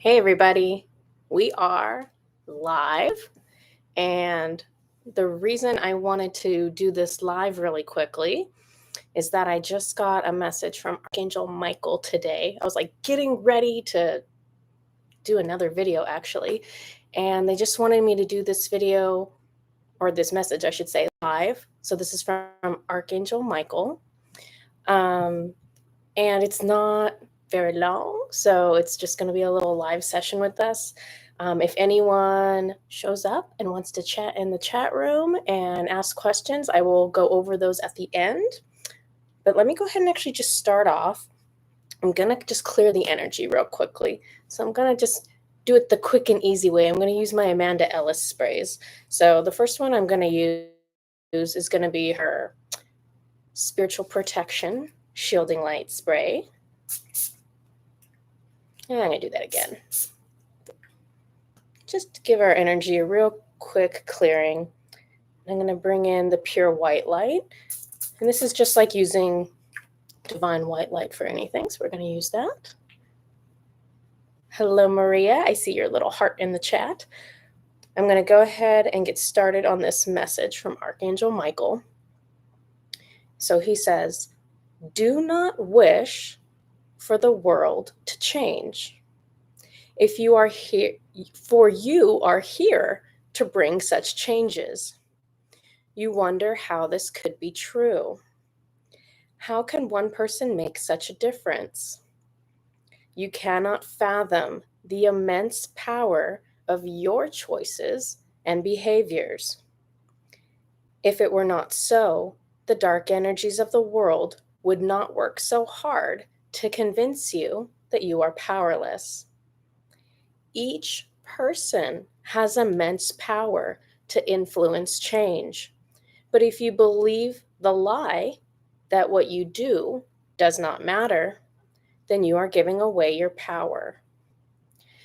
Hey, everybody. We are live. And the reason I wanted to do this live really quickly is that I just got a message from Archangel Michael today. I was like getting ready to do another video, actually. And they just wanted me to do this video, or this message, I should say, live. So this is from Archangel Michael. And it's not very long, so it's just going to be a little live session with us. If anyone shows up and wants to chat in the chat room and ask questions, I will go over those at the end. But let me go ahead and actually just start off. I'm going to just clear the energy real quickly. So I'm going to just do it the quick and easy way. I'm going to use my Amanda Ellis sprays. So the first one I'm going to use is going to be her Spiritual Protection Shielding Light Spray. And I'm going to do that again. Just to give our energy a real quick clearing. I'm going to bring in the pure white light. And this is just like using divine white light for anything. So we're going to use that. Hello, Maria. I see your little heart in the chat. I'm going to go ahead and get started on this message from Archangel Michael. So he says, do not wish for the world to change. If you are here, for you are here to bring such changes. You wonder how this could be true. How can one person make such a difference? You cannot fathom the immense power of your choices and behaviors. If it were not so, the dark energies of the world would not work so hard to convince you that you are powerless. Each person has immense power to influence change. But if you believe the lie that what you do does not matter, then you are giving away your power.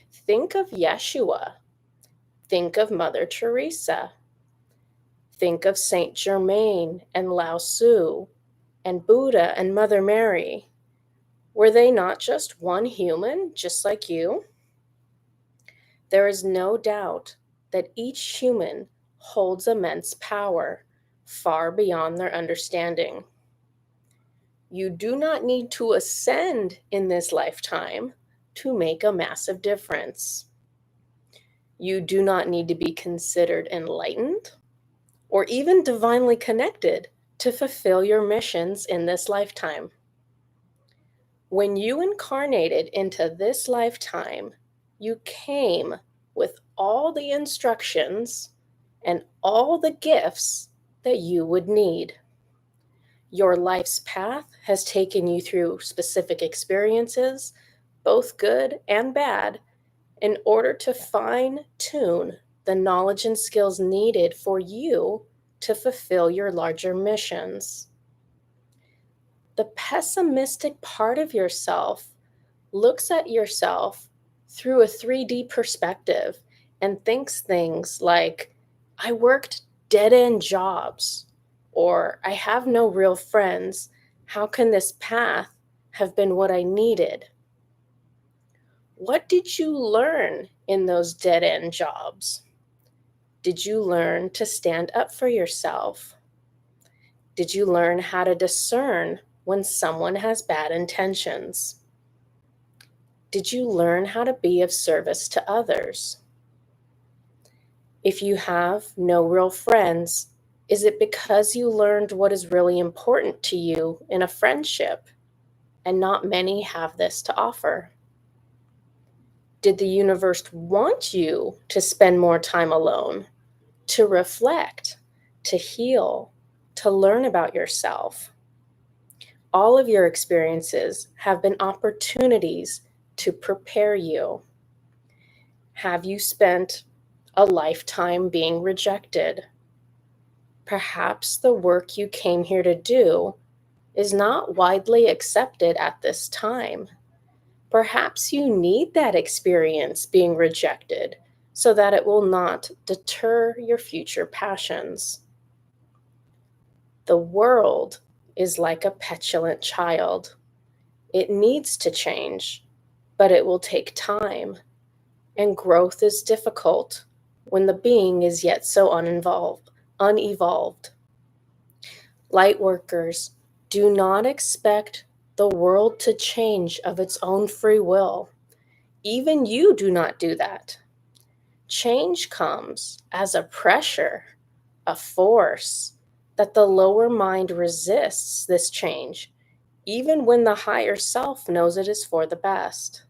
Think of Yeshua. Think of Mother Teresa. Think of Saint Germain and Lao Tzu and Buddha and Mother Mary. Were they not just one human, just like you? There is no doubt that each human holds immense power, far beyond their understanding. You do not need to ascend in this lifetime to make a massive difference. You do not need to be considered enlightened or even divinely connected to fulfill your missions in this lifetime. When you incarnated into this lifetime, you came with all the instructions and all the gifts that you would need. Your life's path has taken you through specific experiences, both good and bad, in order to fine-tune the knowledge and skills needed for you to fulfill your larger missions. The pessimistic part of yourself looks at yourself through a 3D perspective and thinks things like, I worked dead-end jobs, or I have no real friends. How can this path have been what I needed? What did you learn in those dead-end jobs? Did you learn to stand up for yourself? Did you learn how to discern when someone has bad intentions? Did you learn how to be of service to others? If you have no real friends, is it because you learned what is really important to you in a friendship, and not many have this to offer? Did the universe want you to spend more time alone, to reflect, to heal, to learn about yourself? All of your experiences have been opportunities to prepare you. Have you spent a lifetime being rejected? Perhaps the work you came here to do is not widely accepted at this time. Perhaps you need that experience being rejected so that it will not deter your future passions. The world is like a petulant child. It needs to change, but it will take time. and growth is difficult when the being is yet so unevolved. Lightworkers, do not expect the world to change of its own free will. Even you do not do that. Change comes as a pressure, a force, that the lower mind resists this change, even when the higher self knows it is for the best.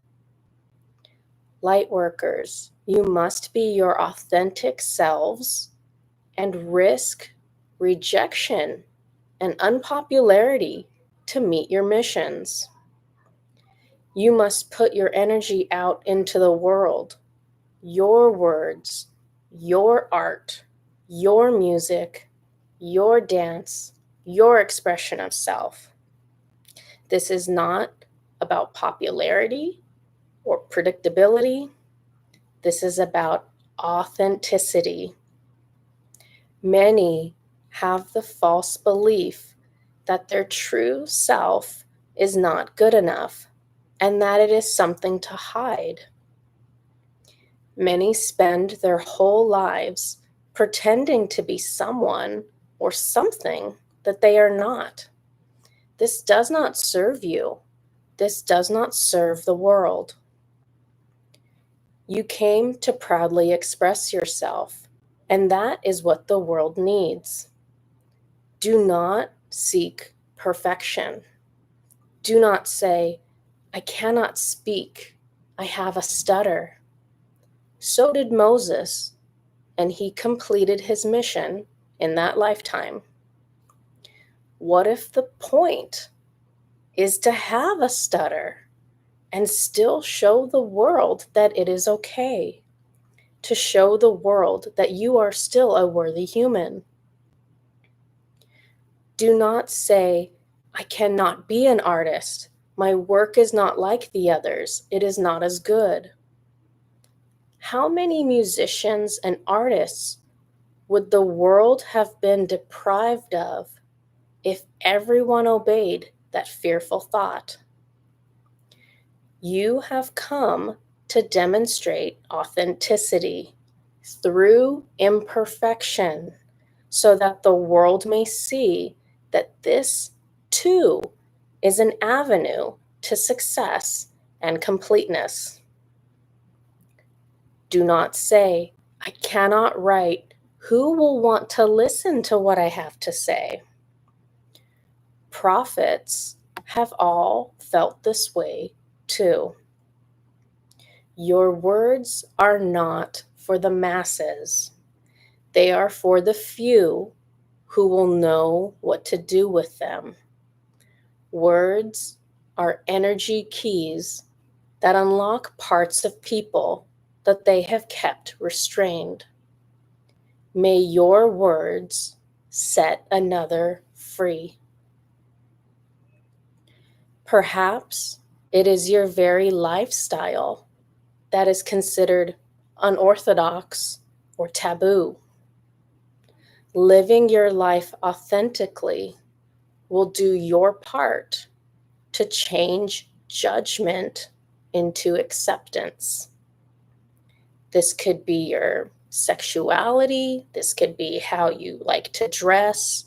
Lightworkers, you must be your authentic selves and risk rejection and unpopularity to meet your missions. You must put your energy out into the world, your words, your art, your music, your dance, your expression of self. This is not about popularity or predictability. This is about authenticity. Many have the false belief that their true self is not good enough and that it is something to hide. Many spend their whole lives pretending to be someone or something that they are not. This does not serve you. This does not serve the world. You came to proudly express yourself, and that is what the world needs. Do not seek perfection. Do not say, I cannot speak. I have a stutter. So did Moses, and he completed his mission in that lifetime. What if the point is to have a stutter and still show the world that it is okay, to show the world that you are still a worthy human? Do not say, I cannot be an artist. My work is not like the others. It is not as good. How many musicians and artists would the world have been deprived of if everyone obeyed that fearful thought? You have come to demonstrate authenticity through imperfection so that the world may see that this, too, is an avenue to success and completeness. Do not say, I cannot write. Who will want to listen to what I have to say? Prophets have all felt this way too. Your words are not for the masses. They are for the few who will know what to do with them. Words are energy keys that unlock parts of people that they have kept restrained. May your words set another free. Perhaps it is your very lifestyle that is considered unorthodox or taboo. Living your life authentically will do your part to change judgment into acceptance. This could be your sexuality. This could be how you like to dress.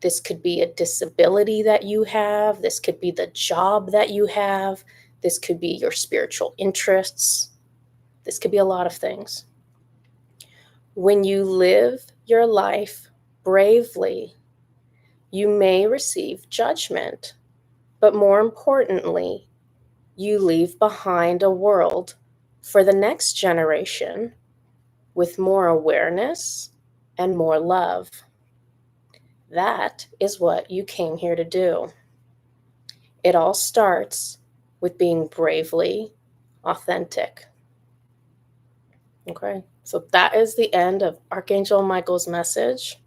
This could be a disability that you have. This could be the job that you have. This could be your spiritual interests. This could be a lot of things. When you live your life bravely, you may receive judgment, but more importantly, you leave behind a world for the next generation with more awareness and more love. That is what you came here to do. It all starts with being bravely authentic. Okay, so that is the end of Archangel Michael's message.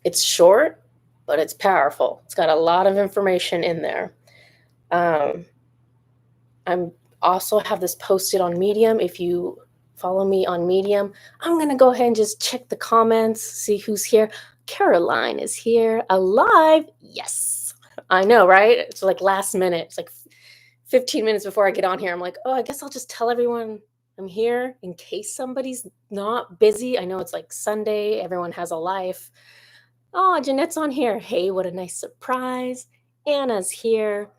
It's short, but it's powerful. It's got a lot of information in there. I'm also have this posted on Medium. If you follow me on Medium, I'm going to go ahead and just check the comments, see who's here. Caroline is here, alive. Yes. I know, right? It's like last minute. It's like 15 minutes before I get on here. I'm like, oh, I guess I'll just tell everyone I'm here in case somebody's not busy. I know it's like Sunday, everyone has a life. Oh, Jeanette's on here. Hey, what a nice surprise. Anna's here.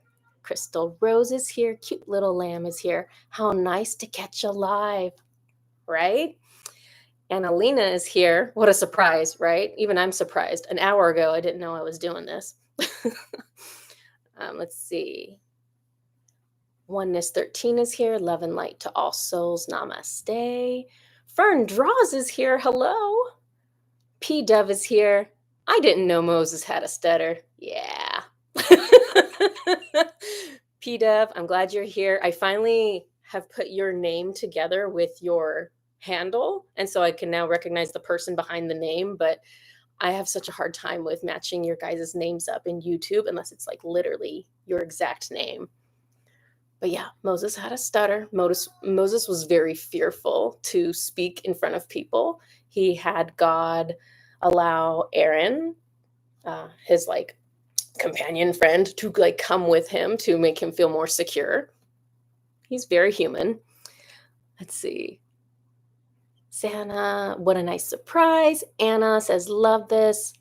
Crystal Rose is here. Cute little lamb is here. How nice to catch you live, right? Annalena is here. What a surprise, right? Even I'm surprised. An hour ago, I didn't know I was doing this. Let's see. Oneness 13 is here. Love and light to all souls. Namaste. Fern Draws is here. Hello. P Dove is here. I didn't know Moses had a stutter. Yeah. P Dove, I'm glad you're here. I finally have put your name together with your handle, and so I can now recognize the person behind the name, but I have such a hard time with matching your guys' names up in YouTube unless it's like literally your exact name. But yeah, Moses had a stutter. Moses was very fearful to speak in front of people. He had God allow Aaron, his like companion friend, to like come with him to make him feel more secure. He's very human. Let's see. Santa, what a nice surprise. Anna says, love this.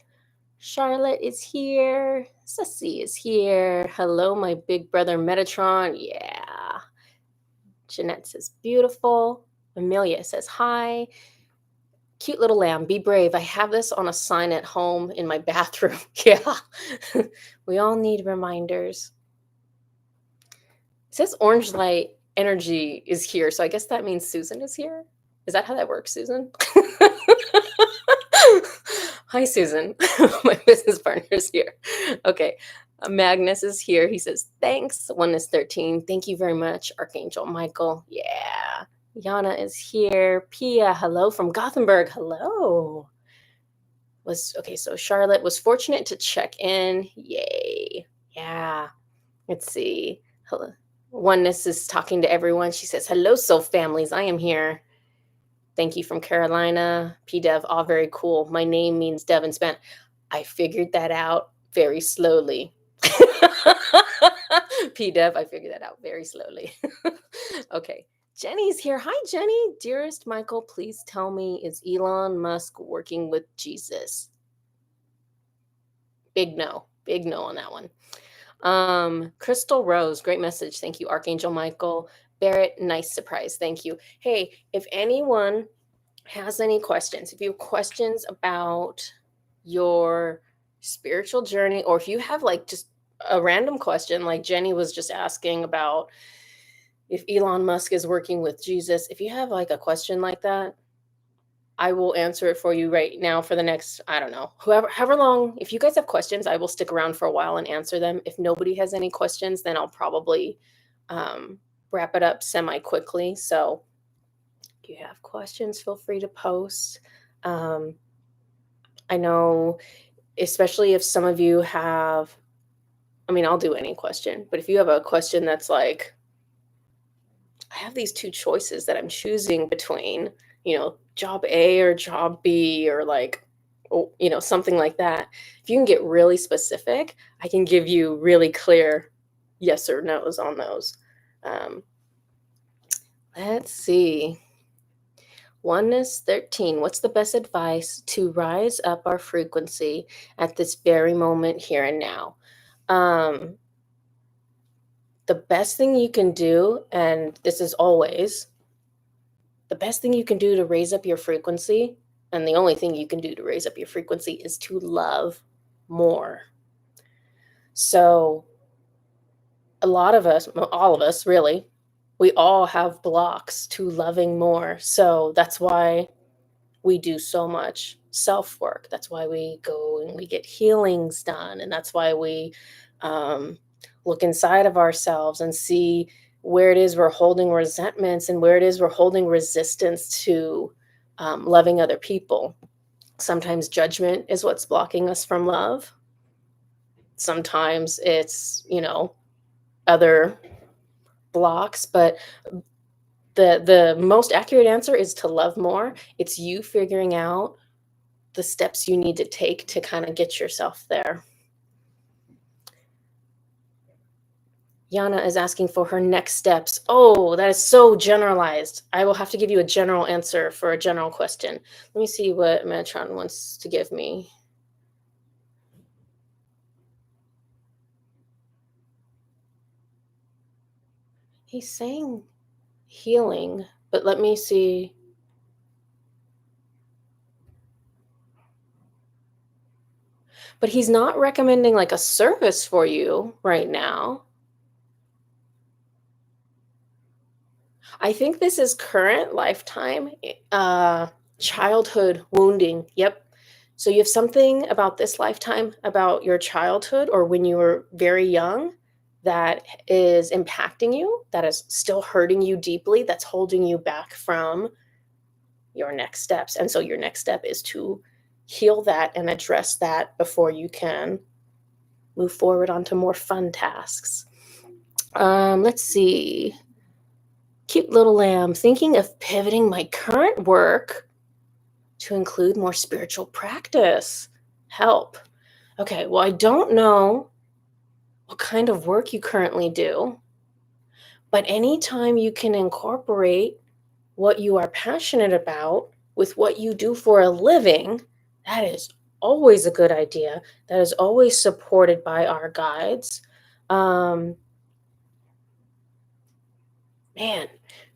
Charlotte is here. Ceci is here. Hello, my big brother Metatron. Yeah. Jeanette says, beautiful. Amelia says, hi. Cute little lamb, be brave. I have this on a sign at home in my bathroom. Yeah. We all need reminders. It says orange light energy is here. So I guess that means Susan is here. Is that how that works, Susan? Hi, Susan. My business partner is here. Okay. Magnus is here. He says, thanks. Oneness 13. Thank you very much, Archangel Michael. Yeah. Yana is here. Pia, hello from Gothenburg. Hello. So Charlotte was fortunate to check in. Yay. Yeah. Let's see. Hello. Oneness is talking to everyone. She says, hello, soul families. I am here. Thank you from Carolina. P-Dev, all very cool. My name means Dev in Spanish. I figured that out very slowly. P-Dev, I figured that out very slowly. Okay. Jenny's here. Hi, Jenny. Dearest Michael, please tell me, is Elon Musk working with Jesus? Big no. Big no on that one. Crystal Rose, great message. Thank you, Archangel Michael. Barrett, nice surprise. Thank you. Hey, if anyone has any questions, if you have questions about your spiritual journey, or if you have like just a random question, like Jenny was just asking about if Elon Musk is working with Jesus, if you have like a question like that, I will answer it for you right now for the next, I don't know, however long. If you guys have questions, I will stick around for a while and answer them. If nobody has any questions, then I'll probably wrap it up semi-quickly. So if you have questions, feel free to post. I know, especially if some of you have, I'll do any question, but if you have a question that's like, I have these two choices that I'm choosing between, job A or job B, or like, something like that. If you can get really specific, I can give you really clear yes or no's on those. Let's see. Oneness 13. What's the best advice to rise up our frequency at this very moment here and now? The best thing you can do, and this is always, the best thing you can do to raise up your frequency, and the only thing you can do to raise up your frequency, is to love more. So a lot of us, all of us really, we all have blocks to loving more. So that's why we do so much self-work. That's why we go and we get healings done. And that's why we look inside of ourselves and see where it is we're holding resentments and where it is we're holding resistance to loving other people. Sometimes judgment is what's blocking us from love. Sometimes it's, other blocks, but the most accurate answer is to love more. It's you figuring out the steps you need to take to kind of get yourself there. Yana is asking for her next steps. Oh, that is so generalized. I will have to give you a general answer for a general question. Let me see what Metron wants to give me. He's saying healing, but let me see. But he's not recommending like a service for you right now. I think this is current lifetime childhood wounding. Yep. So you have something about this lifetime, about your childhood or when you were very young, that is impacting you, that is still hurting you deeply, that's holding you back from your next steps. And so your next step is to heal that and address that before you can move forward onto more fun tasks. Let's see. Cute little lamb, thinking of pivoting my current work to include more spiritual practice. Help. Okay, well, I don't know what kind of work you currently do, but anytime you can incorporate what you are passionate about with what you do for a living, that is always a good idea. That is always supported by our guides. Um, Man,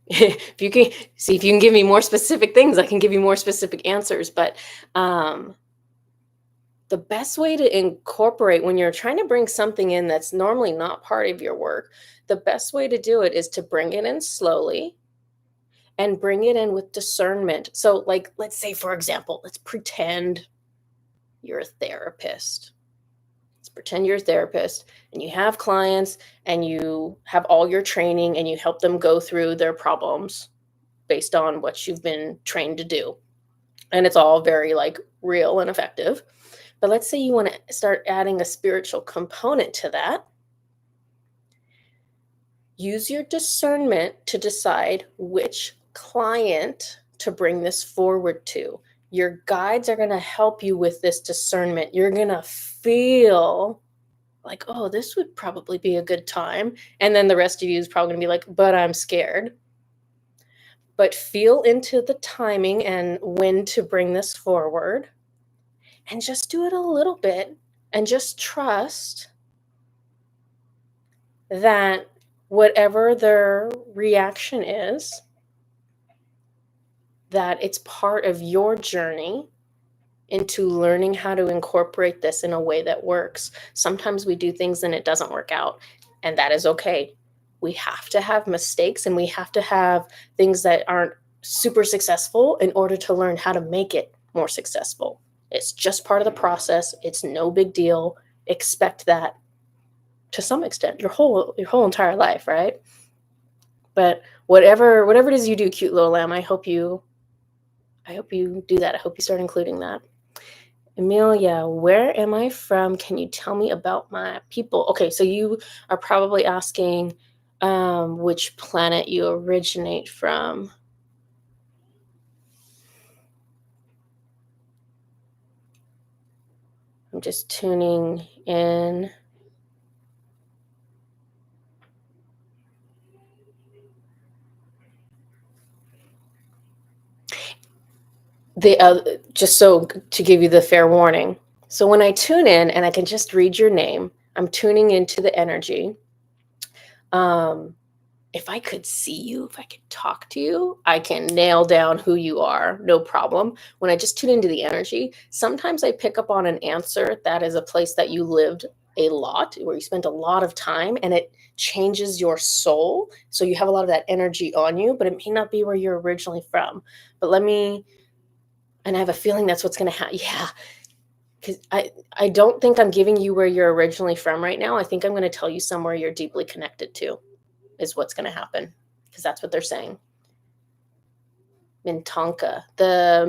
if you can see if you can give me more specific things, I can give you more specific answers. But the best way to incorporate when you're trying to bring something in that's normally not part of your work, the best way to do it is to bring it in slowly and bring it in with discernment. So, like, let's say, for example, let's pretend you're a therapist. Let's pretend you're a therapist and you have clients and you have all your training and you help them go through their problems based on what you've been trained to do. And it's all very like real and effective. But let's say you want to start adding a spiritual component to that. Use your discernment to decide which client to bring this forward to. Your guides are going to help you with this discernment. You're going to feel like, oh, this would probably be a good time. And then the rest of you is probably going to be like, but I'm scared. But feel into the timing and when to bring this forward and just do it a little bit and just trust that whatever their reaction is, that it's part of your journey into learning how to incorporate this in a way that works. Sometimes we do things and it doesn't work out, and that is okay. We have to have mistakes and we have to have things that aren't super successful in order to learn how to make it more successful. It's just part of the process. It's no big deal. Expect that to some extent, your whole entire life, right? But whatever it is you do, cute little lamb, I hope you do that. I hope you start including that. Amelia, where am I from? Can you tell me about my people? Okay, so you are probably asking which planet you originate from. I'm just tuning in. Just so to give you the fair warning. So when I tune in and I can just read your name, I'm tuning into the energy. If I could see you, if I could talk to you, I can nail down who you are, no problem. When I just tune into the energy, sometimes I pick up on an answer that is a place that you lived a lot, where you spent a lot of time, and it changes your soul. So you have a lot of that energy on you, but it may not be where you're originally from. But and I have a feeling that's what's going to happen. Yeah. Because I don't think I'm giving you where you're originally from right now. I think I'm going to tell you somewhere you're deeply connected to is what's going to happen, because that's what they're saying. Mintonka. So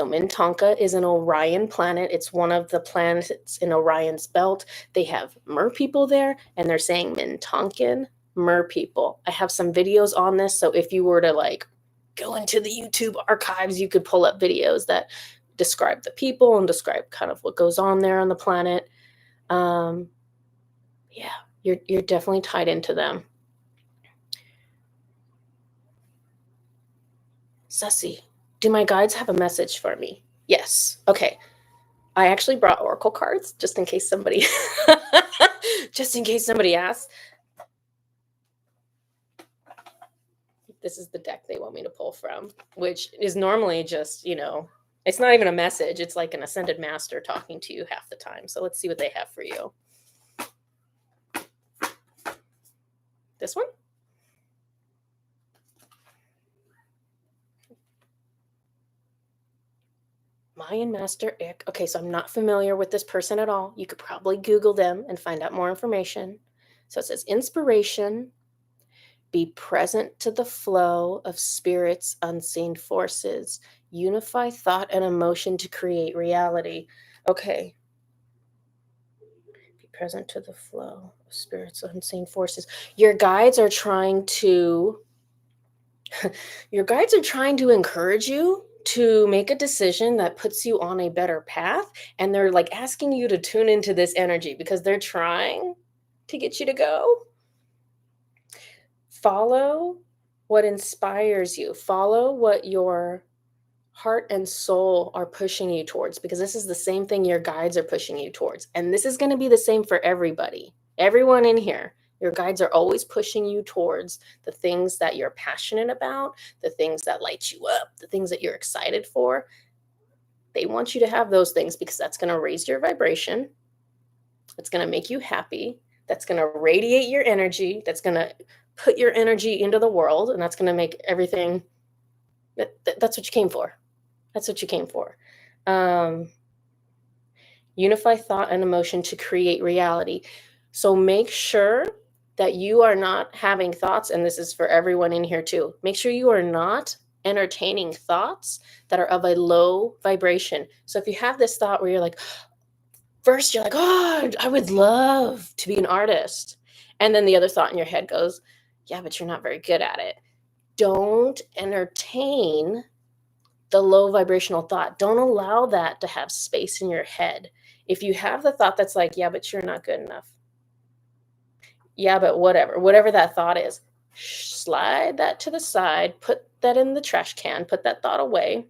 Mintonka is an Orion planet. It's one of the planets in Orion's belt. They have mer people there, and they're saying Mintonkan mer people. I have some videos on this, so if you were to like go into the YouTube archives, you could pull up videos that describe the people and describe kind of what goes on there on the planet. Yeah, You're definitely tied into them. Sussy, do my guides have a message for me? Yes. Okay. I actually brought oracle cards just in case somebody asks. This is the deck they want me to pull from, which is normally just, it's not even a message. It's like an ascended master talking to you half the time. So let's see what they have for you. This one? Mayan Master Ick. Okay, so I'm not familiar with this person at all. You could probably Google them and find out more information. So it says inspiration, be present to the flow of spirit's unseen forces, unify thought and emotion to create reality. Okay. Be present to the flow of spirit's unseen forces. Your guides are trying to encourage you to make a decision that puts you on a better path, and they're like asking you to tune into this energy because they're trying to get you to go. Follow what inspires you. Follow what your heart and soul are pushing you towards, because this is the same thing your guides are pushing you towards. And this is going to be the same for everybody. Everyone in here, your guides are always pushing you towards the things that you're passionate about, the things that light you up, the things that you're excited for. They want you to have those things because that's going to raise your vibration. It's going to make you happy. That's going to radiate your energy. That's going to put your energy into the world. And that's going to make everything, that's what you came for. That's what you came for. Unify thought and emotion to create reality. So make sure that you are not having thoughts, and this is for everyone in here too. Make sure you are not entertaining thoughts that are of a low vibration. So if you have this thought where you're like, first you're like, oh, I would love to be an artist. And then the other thought in your head goes, yeah, but you're not very good at it. Don't entertain the low vibrational thought. Don't allow that to have space in your head. If you have the thought that's like, yeah, but you're not good enough. Yeah, but whatever that thought is, slide that to the side, put that in the trash can, put that thought away.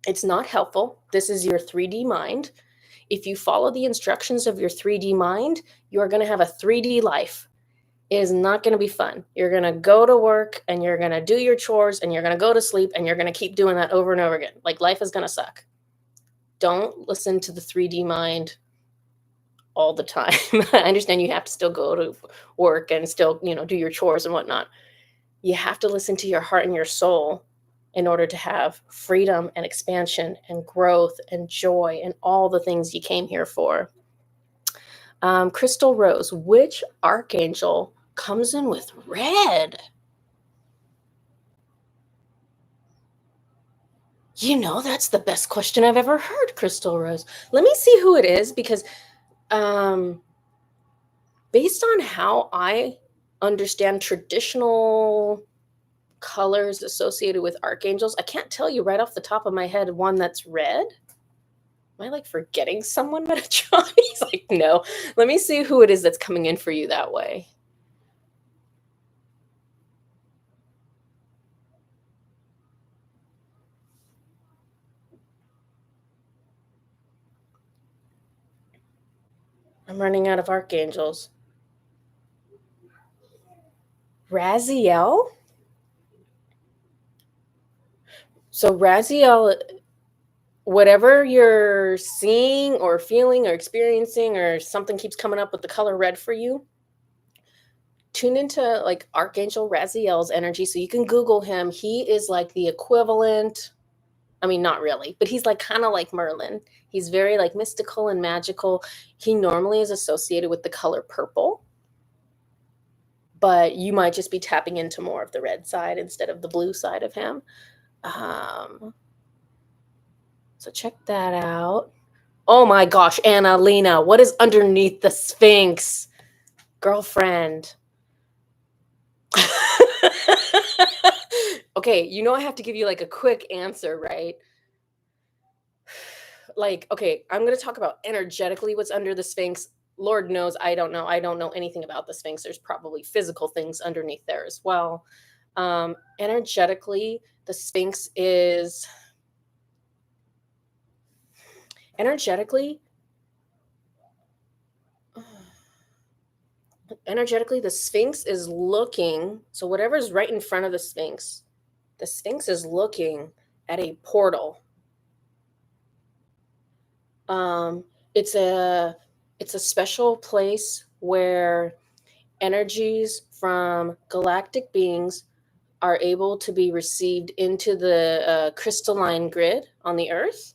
It's not helpful. This is your 3D mind. If you follow the instructions of your 3D mind, you are going to have a 3D life. It is not going to be fun. You're going to go to work and you're going to do your chores and you're going to go to sleep and you're going to keep doing that over and over again. Like, life is going to suck. Don't listen to the 3D mind all the time. I understand you have to still go to work and still, do your chores and whatnot. You have to listen to your heart and your soul in order to have freedom and expansion and growth and joy and all the things you came here for. Crystal Rose, which archangel comes in with red? That's the best question I've ever heard, Crystal Rose. Let me see who it is, because based on how I understand traditional colors associated with archangels, I can't tell you right off the top of my head one that's red. Am I like forgetting someone, Metatron? He's like, no. Let me see who it is that's coming in for you that way. I'm running out of archangels. Raziel? So Raziel, whatever you're seeing or feeling or experiencing, or something keeps coming up with the color red for you, tune into like Archangel Raziel's energy. So you can Google him. He is like the equivalent, I mean, not really, but he's like kind of like Merlin. He's very like mystical and magical. He normally is associated with the color purple, but you might just be tapping into more of the red side instead of the blue side of him. So check that out. Oh my gosh, Annalena, what is underneath the Sphinx? Girlfriend. Okay, I have to give you like a quick answer, right? Like, okay, I'm going to talk about energetically what's under the Sphinx. Lord knows I don't know. I don't know anything about the Sphinx. There's probably physical things underneath there as well. Energetically, the Sphinx is energetically the Sphinx is looking. So whatever's right in front of the Sphinx is looking at a portal. It's a special place where energies from galactic beings are able to be received into the crystalline grid on the Earth.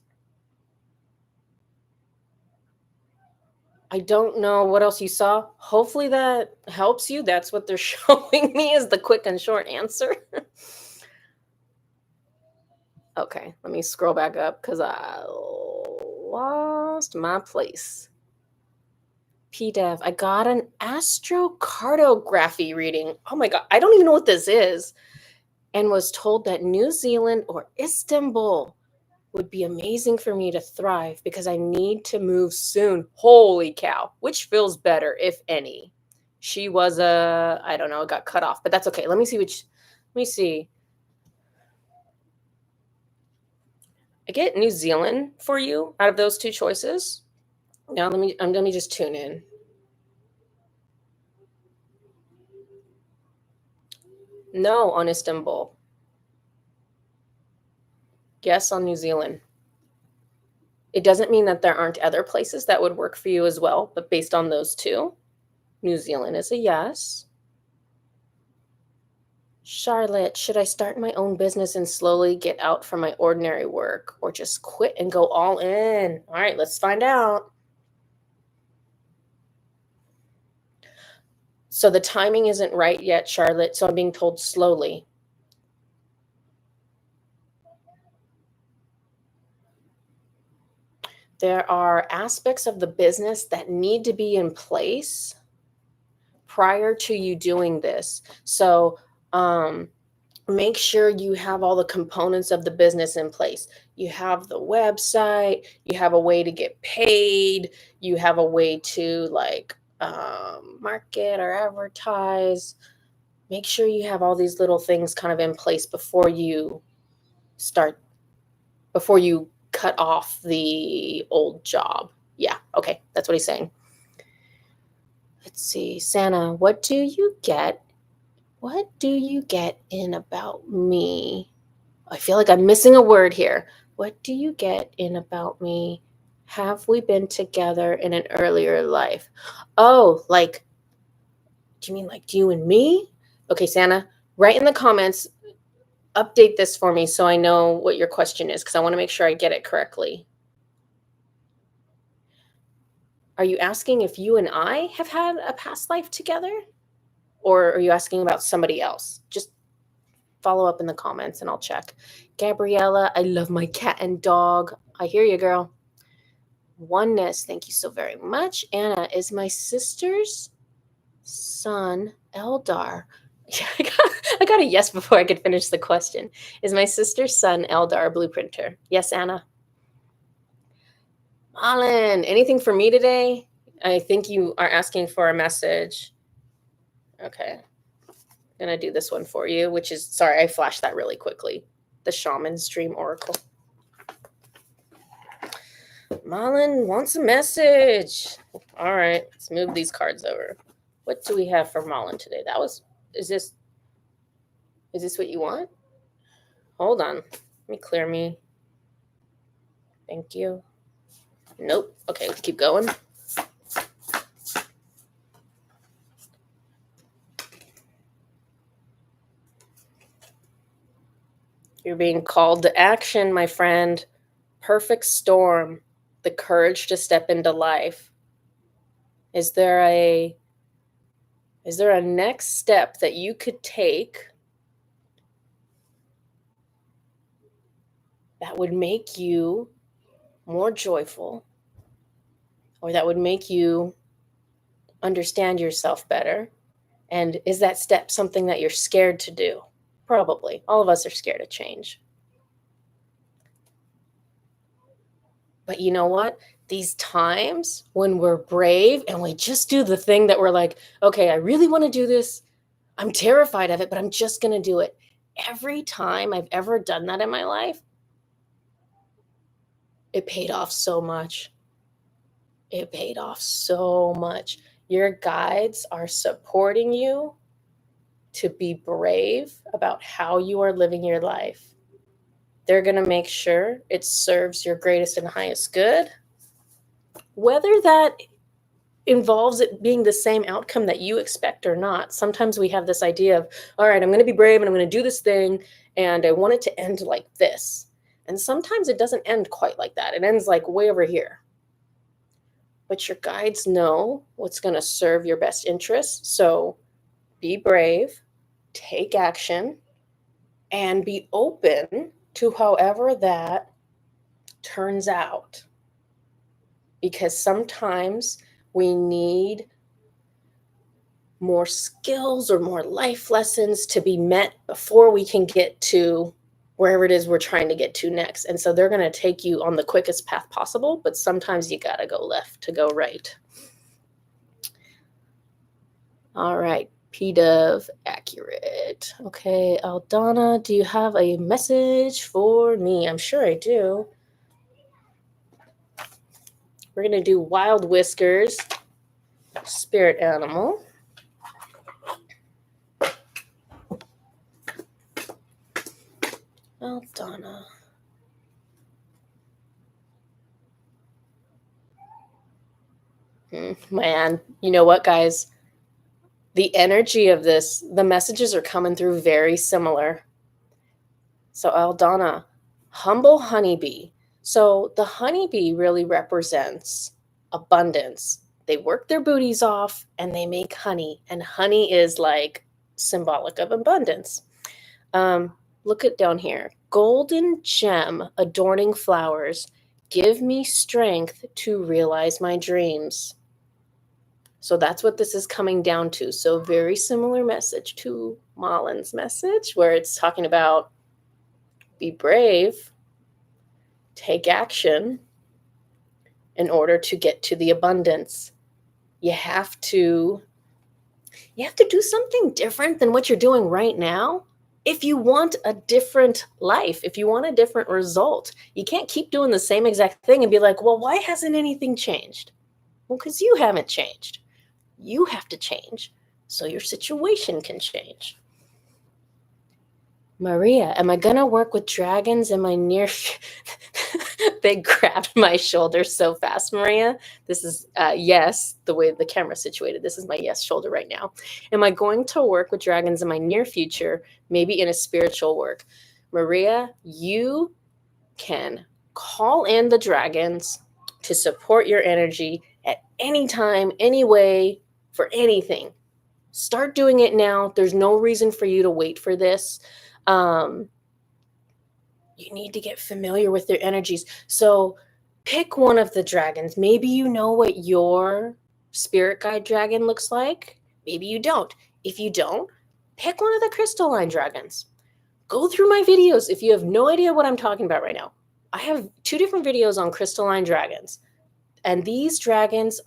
I don't know what else you saw. Hopefully that helps you. That's what they're showing me is the quick and short answer. Okay, let me scroll back up because I lost my place. PDEV, I got an astrocartography reading. Oh my God, I don't even know what this is. And was told that New Zealand or Istanbul would be amazing for me to thrive because I need to move soon. Holy cow. Which feels better, if any? She was I don't know, it got cut off, but that's okay. Let me see. I get New Zealand for you out of those two choices. Now let me just tune in. No on Istanbul. Yes on New Zealand. It doesn't mean that there aren't other places that would work for you as well, but based on those two, New Zealand is a yes. Charlotte, should I start my own business and slowly get out from my ordinary work or just quit and go all in? All right, let's find out. So the timing isn't right yet, Charlotte, so I'm being told slowly. There are aspects of the business that need to be in place prior to you doing this. So, make sure you have all the components of the business in place. You have the website, you have a way to get paid, you have a way to market or advertise. Make sure you have all these little things kind of in place before you cut off the old job. Yeah, okay, that's what he's saying. Let's see, Santa, what do you get in about me? I feel like I'm missing a word here. What do you get in about me? Have we been together in an earlier life? Oh, like, do you mean like you and me? Okay, Santa, write in the comments, update this for me so I know what your question is because I want to make sure I get it correctly. Are you asking if you and I have had a past life together? Or are you asking about somebody else? Just follow up in the comments and I'll check. Gabriella, I love my cat and dog. I hear you, girl. Oneness, thank you so very much. Anna, is my sister's son Eldar? I got a yes before I could finish the question. Is my sister's son Eldar a blueprinter? Yes, Anna. Malin, anything for me today? I think you are asking for a message. Okay. I'm going to do this one for you, which is, sorry, I flashed that really quickly. The Shaman's Dream Oracle. Malin wants a message. All right, let's move these cards over. What do we have for Malin today? Is this what you want? Hold on. Let me clear me. Thank you. Nope. Okay, let's keep going. You're being called to action, my friend. Perfect storm. The courage to step into life. Is there a next step that you could take that would make you more joyful, or that would make you understand yourself better? And is that step something that you're scared to do? Probably. All of us are scared of change. But you know what? These times when we're brave and we just do the thing that we're like, okay, I really want to do this. I'm terrified of it, but I'm just going to do it. Every time I've ever done that in my life, it paid off so much. It paid off so much. Your guides are supporting you to be brave about how you are living your life. They're going to make sure it serves your greatest and highest good. Whether that involves it being the same outcome that you expect or not. Sometimes we have this idea of, all right, I'm going to be brave and I'm going to do this thing and I want it to end like this. And sometimes it doesn't end quite like that. It ends like way over here. But your guides know what's going to serve your best interests. So be brave, take action, and be open to however that turns out. Because sometimes we need more skills or more life lessons to be met before we can get to wherever it is we're trying to get to next. And so they're going to take you on the quickest path possible, but sometimes you got to go left to go right. All right, P-Dove, accurate. Okay, Aldana, do you have a message for me? I'm sure I do. We're going to do Wild Whiskers, spirit animal. Aldana. Man, you know what, guys? The energy of this, the messages are coming through very similar. So Aldana, humble honeybee. So the honeybee really represents abundance. They work their booties off and they make honey. And honey is like symbolic of abundance. Look at down here. Golden gem adorning flowers. Give me strength to realize my dreams. So that's what this is coming down to. So very similar message to Malin's message, where it's talking about be brave, take action in order to get to the abundance. You have to do something different than what you're doing right now. If you want a different life, if you want a different result, you can't keep doing the same exact thing and be like, well, why hasn't anything changed? Well, because you haven't changed. You have to change so your situation can change. Maria, am I going to work with dragons in my near They grabbed my shoulder so fast, Maria. This is, yes, the way the camera's situated. This is my yes shoulder right now. Am I going to work with dragons in my near future, maybe in a spiritual work? Maria, you can call in the dragons to support your energy at any time, any way, for anything. Start doing it now. There's no reason for you to wait for this. You need to get familiar with their energies. So pick one of the dragons. Maybe you know what your spirit guide dragon looks like. Maybe you don't. If you don't, pick one of the crystalline dragons. Go through my videos if you have no idea what I'm talking about right now. I have 2 different videos on crystalline dragons. And these dragons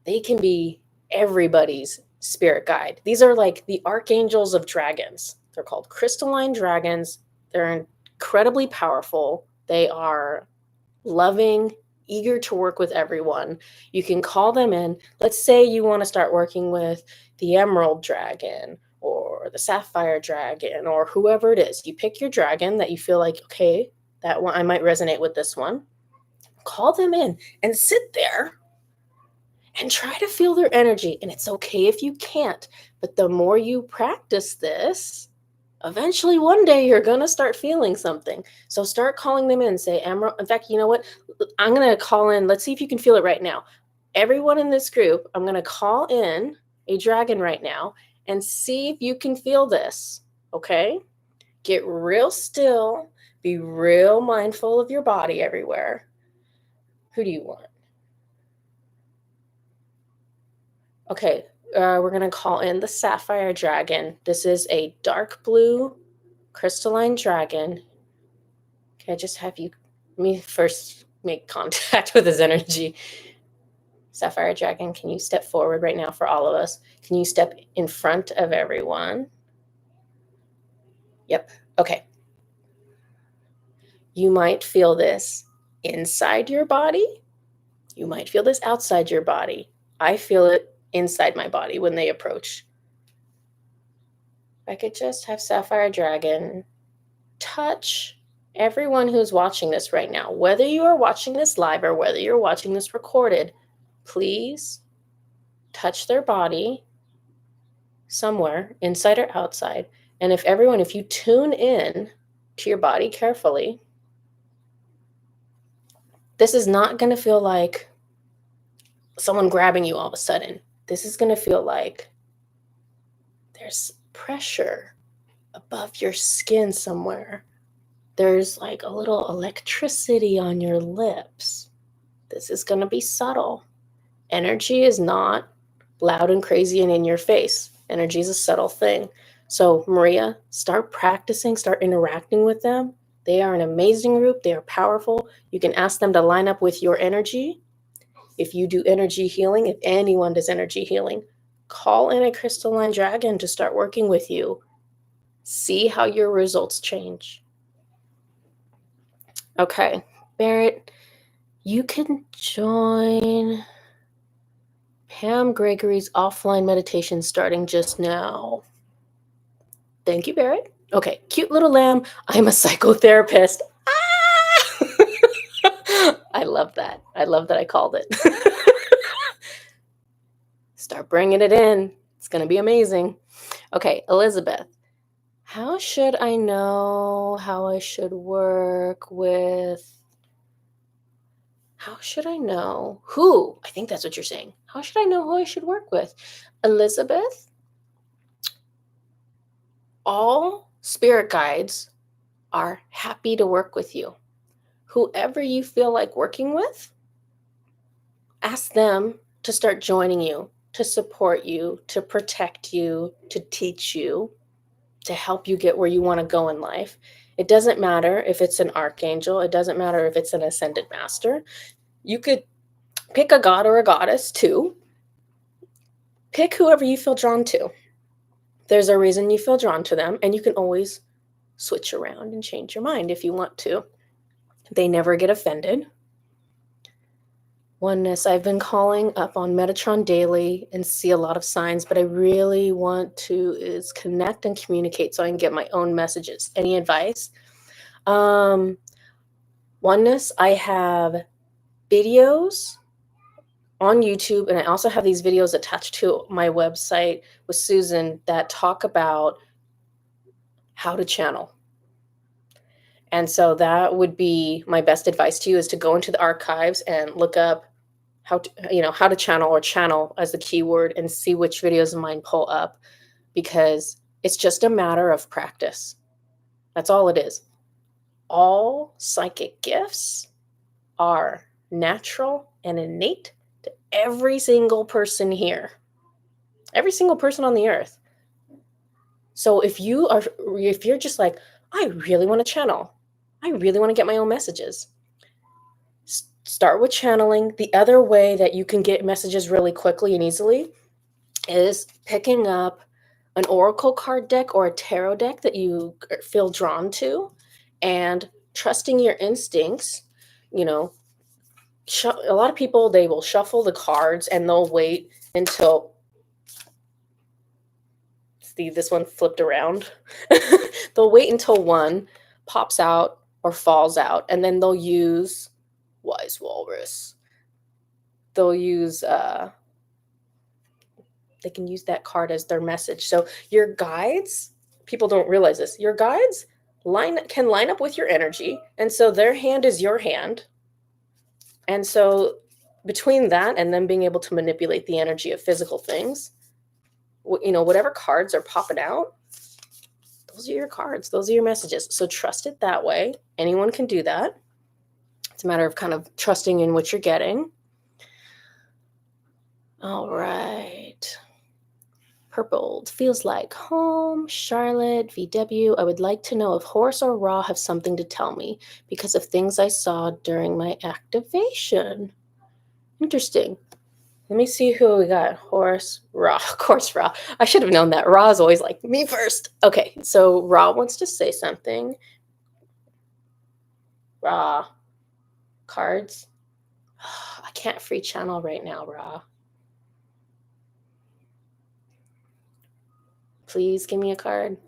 they can be everybody's spirit guide. These are like the archangels of dragons. They're called crystalline dragons. They're incredibly powerful. They are loving, eager to work with everyone. You can call them in. Let's say you want to start working with the emerald dragon or the sapphire dragon or whoever it is. You pick your dragon that you feel like, okay, that one, I might resonate with this one. Call them in and sit there and try to feel their energy. And it's okay if you can't, but the more you practice this, eventually one day you're going to start feeling something. So start calling them in. Say, Emerald. In fact, you know what? I'm going to call in. Let's see if you can feel it right now. Everyone in this group, I'm going to call in a dragon right now and see if you can feel this. Okay? Get real still. Be real mindful of your body everywhere. Who do you want? Okay, we're going to call in the sapphire dragon. This is a dark blue crystalline dragon. Okay, I just have you me first make contact with his energy. Sapphire Dragon, can you step forward right now for all of us? Can you step in front of everyone? Yep. Okay. You might feel this inside your body. You might feel this outside your body. I feel it inside my body when they approach. I could just have Sapphire Dragon touch everyone who's watching this right now. Whether you are watching this live or whether you're watching this recorded, please touch their body somewhere, inside or outside. And if you tune in to your body carefully, this is not going to feel like someone grabbing you all of a sudden. This is going to feel like there's pressure above your skin somewhere. There's like a little electricity on your lips. This is going to be subtle. Energy is not loud and crazy and in your face. Energy is a subtle thing. So Maria, start practicing, start interacting with them. They are an amazing group. They are powerful. You can ask them to line up with your energy. If you do energy healing, if anyone does energy healing, call in a crystalline dragon to start working with you. See how your results change. Okay, Barrett, you can join Pam Gregory's offline meditation starting just now. Thank you, Barrett. Okay, cute little lamb. I'm a psychotherapist. Ah! I love that. I love that I called it. Start bringing it in. It's going to be amazing. Okay, Elizabeth. How should I know how I should work with... How should I know who? I think that's what you're saying. How should I know who I should work with? Elizabeth, all spirit guides are happy to work with you. Whoever you feel like working with, ask them to start joining you, to support you, to protect you, to teach you, to help you get where you want to go in life. It doesn't matter if it's an archangel. It doesn't matter if it's an ascended master. You could pick a god or a goddess too. Pick whoever you feel drawn to. There's a reason you feel drawn to them, and you can always switch around and change your mind if you want to. They never get offended. Oneness, I've been calling up on Metatron daily and see a lot of signs, but I really want to is connect and communicate so I can get my own messages. Any advice? Oneness, I have videos on YouTube, and I also have these videos attached to my website with Susan that talk about how to channel. And so that would be my best advice to you, is to go into the archives and look up how to channel, or channel as the keyword, and see which videos of mine pull up, because it's just a matter of practice. That's all it is. All psychic gifts are natural and innate to every single person here, every single person on the earth. So if you're just like, I really want to channel, I really want to get my own messages, start with channeling. The other way that you can get messages really quickly and easily is picking up an oracle card deck or a tarot deck that you feel drawn to, and trusting your instincts. A lot of people, they will shuffle the cards and they'll wait until... See, this one flipped around. They'll wait until one pops out or falls out, and then they'll use Wise Walrus. They'll use... they can use that card as their message. So your guides, people don't realize this, your guides can line up with your energy, and so their hand is your hand. And so between that and them being able to manipulate the energy of physical things, whatever cards are popping out, those are your cards, those are your messages. So trust it that way. Anyone can do that. It's a matter of kind of trusting in what you're getting. All right. Purpled feels like home. Charlotte, VW. I would like to know if Horus or Ra have something to tell me because of things I saw during my activation. Interesting. Let me see who we got. Horus, Ra. Of course, Ra. I should have known that. Ra is always like, me first. Okay, so Ra wants to say something. Ra. Cards. I can't free channel right now, Ra. Please give me a card.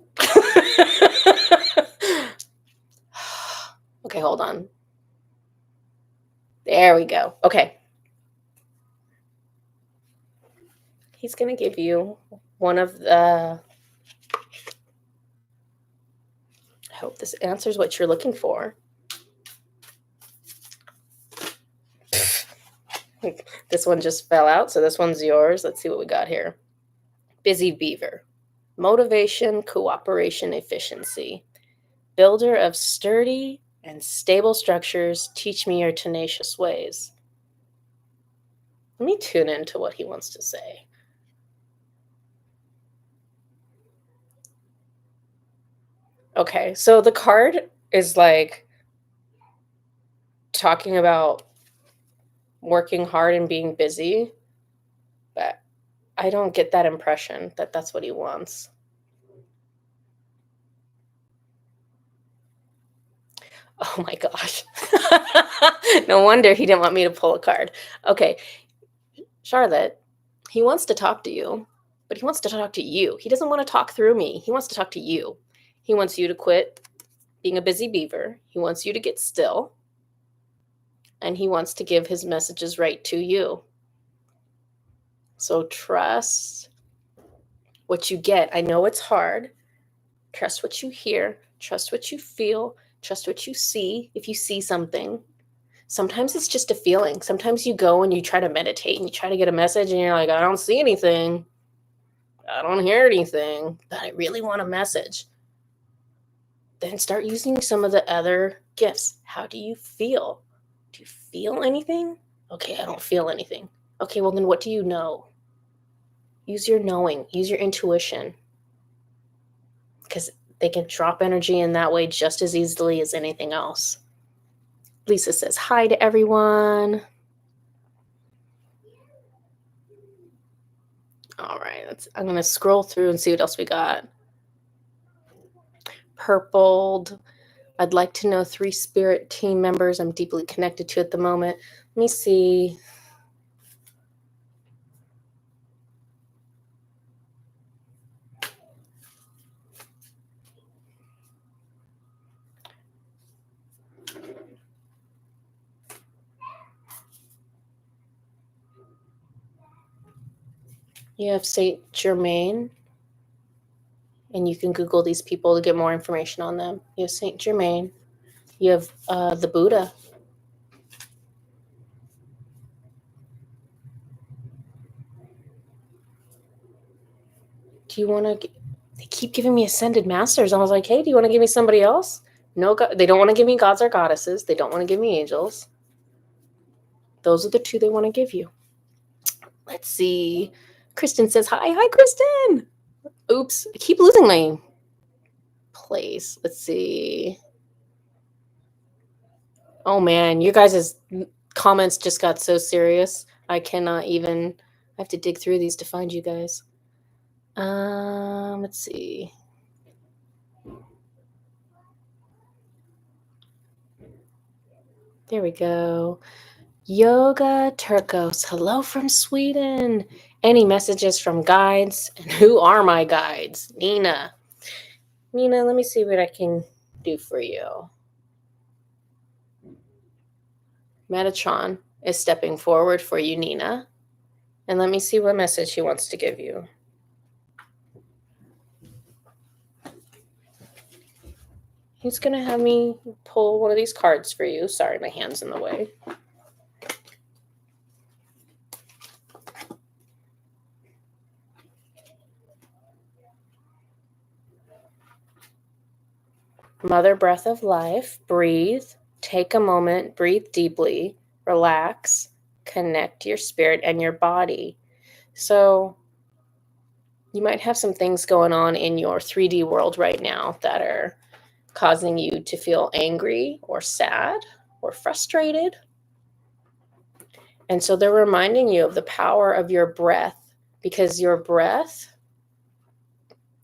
Okay, hold on. There we go. Okay. He's going to give you one of the... I hope this answers what you're looking for. This one just fell out, so this one's yours. Let's see what we got here. Busy Beaver. Motivation, cooperation, efficiency. Builder of sturdy and stable structures, teach me your tenacious ways. Let me tune into what he wants to say. Okay, so the card is like talking about working hard and being busy, but I don't get that impression that that's what he wants. Oh my gosh. No wonder he didn't want me to pull a card. Okay, Charlotte, he wants to talk to you, but he wants to talk to you. He doesn't want to talk through me. He wants to talk to you. He wants you to quit being a busy beaver. He wants you to get still. And he wants to give his messages right to you. So trust what you get. I know it's hard. Trust what you hear. Trust what you feel. Trust what you see. If you see something, sometimes it's just a feeling. Sometimes you go and you try to meditate and you try to get a message and you're like, I don't see anything. I don't hear anything, but I really want a message. Then start using some of the other gifts. How do you feel? Do you feel anything? Okay, I don't feel anything. Okay, well then what do you know? Use your knowing. Use your intuition. Because they can drop energy in that way just as easily as anything else. Lisa says hi to everyone. All right, I'm going to scroll through and see what else we got. Purpled. I'd like to know 3 spirit team members I'm deeply connected to at the moment. Let me see. You have Saint Germain, and you can Google these people to get more information on them. You have Saint Germain. You have the Buddha. Do you want to... They keep giving me Ascended Masters. I was like, hey, do you want to give me somebody else? No, they don't want to give me gods or goddesses. They don't want to give me angels. Those are the 2 they want to give you. Let's see. Kristen says hi. Hi, Kristen. Oops. I keep losing my place. Let's see. Oh, man. You guys' comments just got so serious. I cannot even... I have to dig through these to find you guys. Let's see. There we go. Yoga Turcos. Hello from Sweden. Any messages from guides? And who are my guides? Nina. Nina, let me see what I can do for you. Metatron is stepping forward for you, Nina. And let me see what message he wants to give you. He's going to have me pull one of these cards for you. Sorry, my hand's in the way. Mother Breath of Life. Breathe. Take a moment. Breathe deeply. Relax. Connect your spirit and your body. So You might have some things going on in your 3D world right now that are causing you to feel angry or sad or frustrated. And so they're reminding you of the power of your breath, because your breath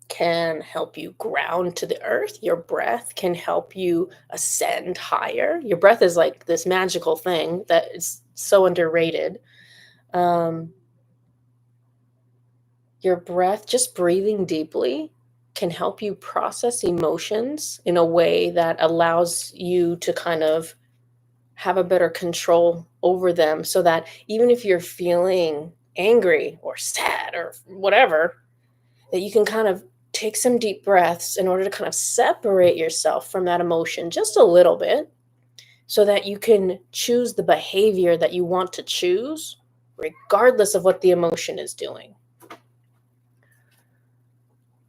can help you ground to the earth. Your breath can help you ascend higher. Your breath is like this magical thing that is so underrated. Your breath, just breathing deeply, can help you process emotions in a way that allows you to kind of have a better control over them, so that even if you're feeling angry or sad or whatever, that you can kind of take some deep breaths in order to kind of separate yourself from that emotion just a little bit, so that you can choose the behavior that you want to choose, regardless of what the emotion is doing.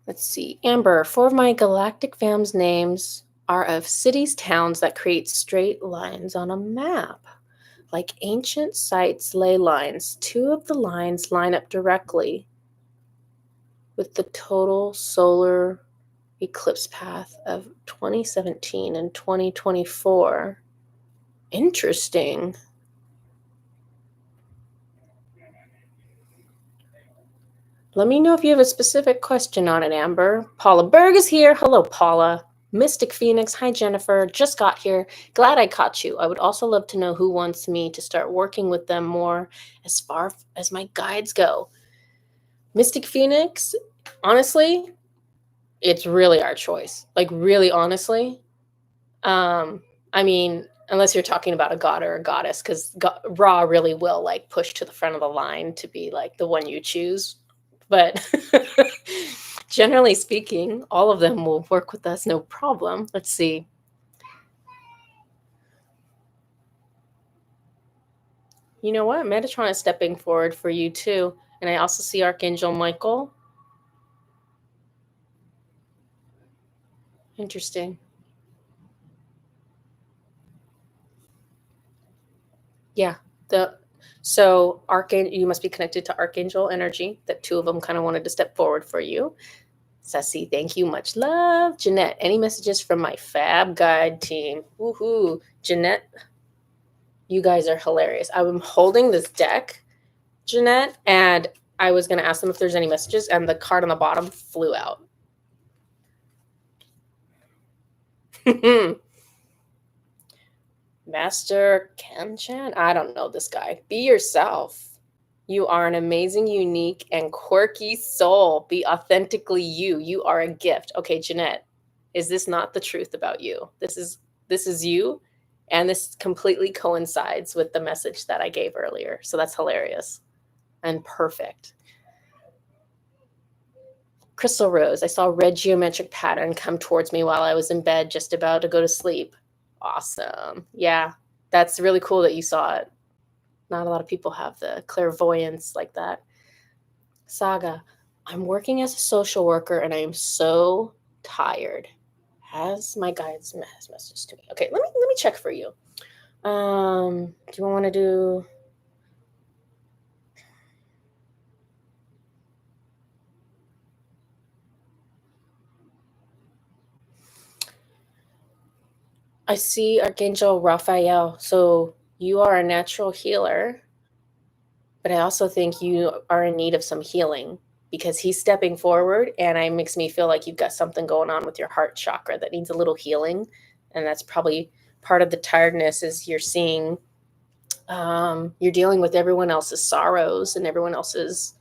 Let's see. Amber, 4 of my galactic fam's names are of cities, towns that create straight lines on a map. Like ancient sites, ley lines. 2 of the lines line up directly with the total solar eclipse path of 2017 and 2024. Interesting. Let me know if you have a specific question on it, Amber. Paula Berg is here. Hello, Paula. Mystic Phoenix. Hi, Jennifer. Just got here. Glad I caught you. I would also love to know who wants me to start working with them more as far as my guides go. Mystic Phoenix, honestly, it's really our choice. Like, really, honestly. I mean, unless you're talking about a god or a goddess, because Ra really will like push to the front of the line to be like the one you choose. But generally speaking, all of them will work with us, no problem. Let's see. You know what? Metatron is stepping forward for you too. And I also see Archangel Michael. Interesting. Yeah. So Archangel, you must be connected to Archangel energy, that 2 of them kind of wanted to step forward for you. Sassy, thank you. Much love. Jeanette, any messages from my fab guide team? Woohoo. Jeanette, you guys are hilarious. I'm holding this deck, Jeanette, and I was going to ask them if there's any messages, and the card on the bottom flew out. Master Kanchan? I don't know this guy. Be yourself. You are an amazing, unique, and quirky soul. Be authentically you. You are a gift. Okay, Jeanette, is this not the truth about you? This is you, and this completely coincides with the message that I gave earlier. So that's hilarious and perfect. Crystal Rose, I saw a red geometric pattern come towards me while I was in bed, just about to go to sleep. Awesome. Yeah, that's really cool that you saw it. Not a lot of people have the clairvoyance like that. Saga, I'm working as a social worker and I am so tired. Has my guides message to me? Okay, let me check for you. Do you want to do? I see Archangel Raphael. So you are a natural healer, but I also think you are in need of some healing, because he's stepping forward, and it makes me feel like you've got something going on with your heart chakra that needs a little healing, and that's probably part of the tiredness. Is you're seeing, you're dealing with everyone else's sorrows and everyone else's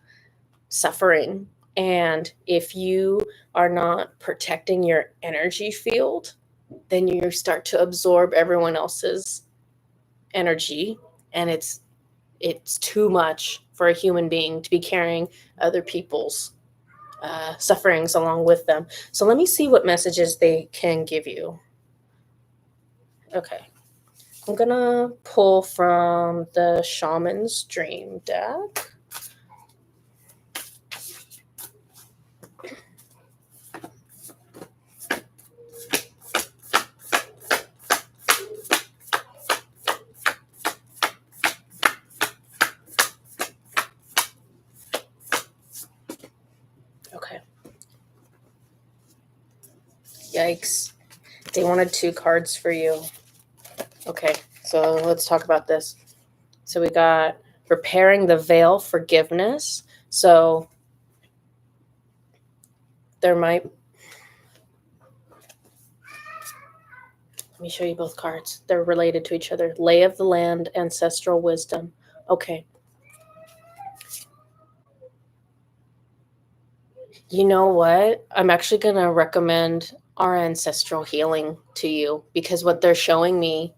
suffering, and if you are not protecting your energy field, then you start to absorb everyone else's energy, and it's too much for a human being to be carrying other people's sufferings along with them. So let me see what messages they can give you. Okay. I'm going to pull from the Shaman's Dream deck. Yikes. They wanted 2 cards for you. Okay, so let's talk about this. So we got repairing the veil, forgiveness. So there might... Let me show you both cards. They're related to each other. Lay of the land, ancestral wisdom. Okay. You know what? I'm actually going to recommend our ancestral healing to you, because what they're showing me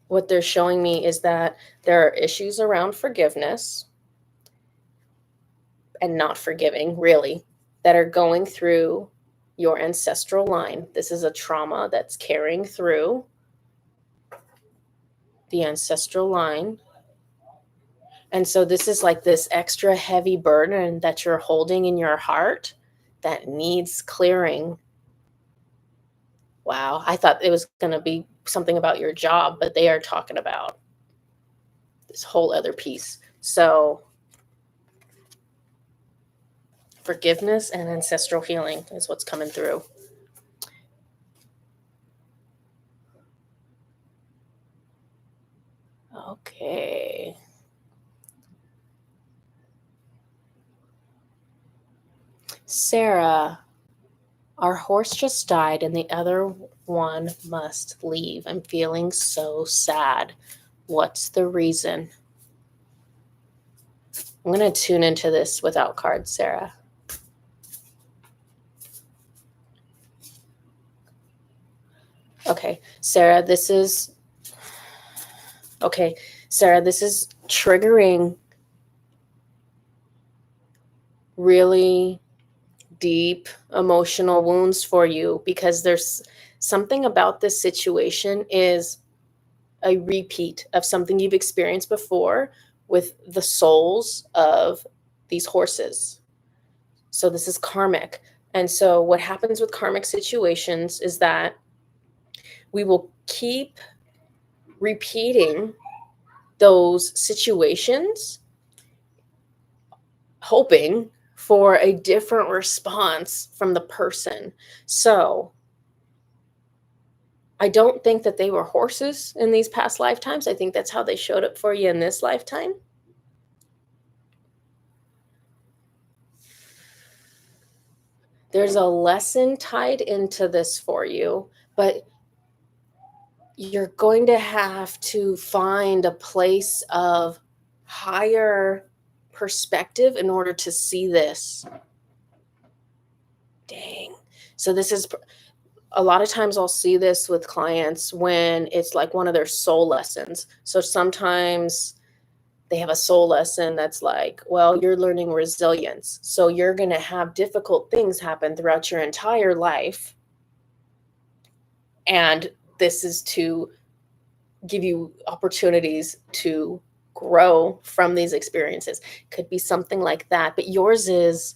is that there are issues around forgiveness and not forgiving, really, that are going through your ancestral line. This is a trauma that's carrying through the ancestral line. And so this is like this extra heavy burden that you're holding in your heart that needs clearing. Wow, I thought it was going to be something about your job, but they are talking about this whole other piece. So forgiveness and ancestral healing is what's coming through. Okay. Sarah, our horse just died and the other one must leave. I'm feeling so sad. What's the reason? I'm going to tune into this without cards, Sarah. Okay, Sarah, this is triggering really deep emotional wounds for you, because there's something about this situation is a repeat of something you've experienced before with the souls of these horses. So this is karmic. And so what happens with karmic situations is that we will keep repeating those situations, hoping for a different response from the person. So I don't think that they were horses in these past lifetimes. I think that's how they showed up for you in this lifetime. There's a lesson tied into this for you, but you're going to have to find a place of higher perspective in order to see this. Dang. So this is... a lot of times I'll see this with clients when it's like one of their soul lessons. So sometimes they have a soul lesson that's like, well, you're learning resilience. So you're going to have difficult things happen throughout your entire life. And this is to give you opportunities to grow from these experiences. Could be something like that. But yours is...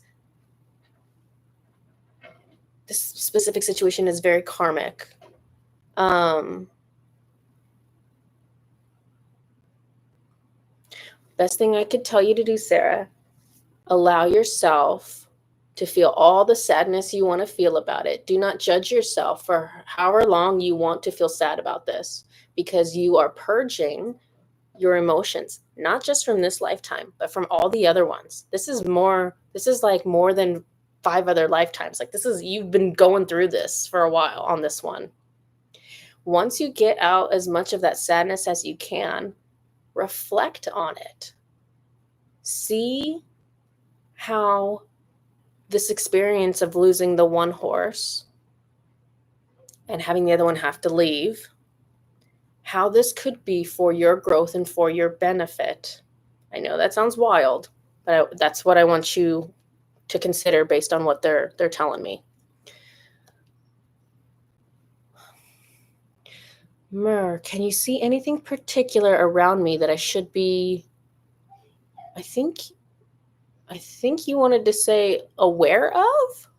this specific situation is very karmic. Best thing I could tell you to do, Sarah, allow yourself to feel all the sadness you want to feel about it. Do not judge yourself for however long you want to feel sad about this, because you are purging your emotions, not just from this lifetime, but from all the other ones. This is like more than 5 other lifetimes. Like you've been going through this for a while on this one. Once you get out as much of that sadness as you can, reflect on it. See how this experience of losing the one horse and having the other one have to leave, how this could be for your growth and for your benefit. I know that sounds wild, but that's what I want you to consider based on what they're telling me. Myrrh, can you see anything particular around me that I should be... I think you wanted to say aware of?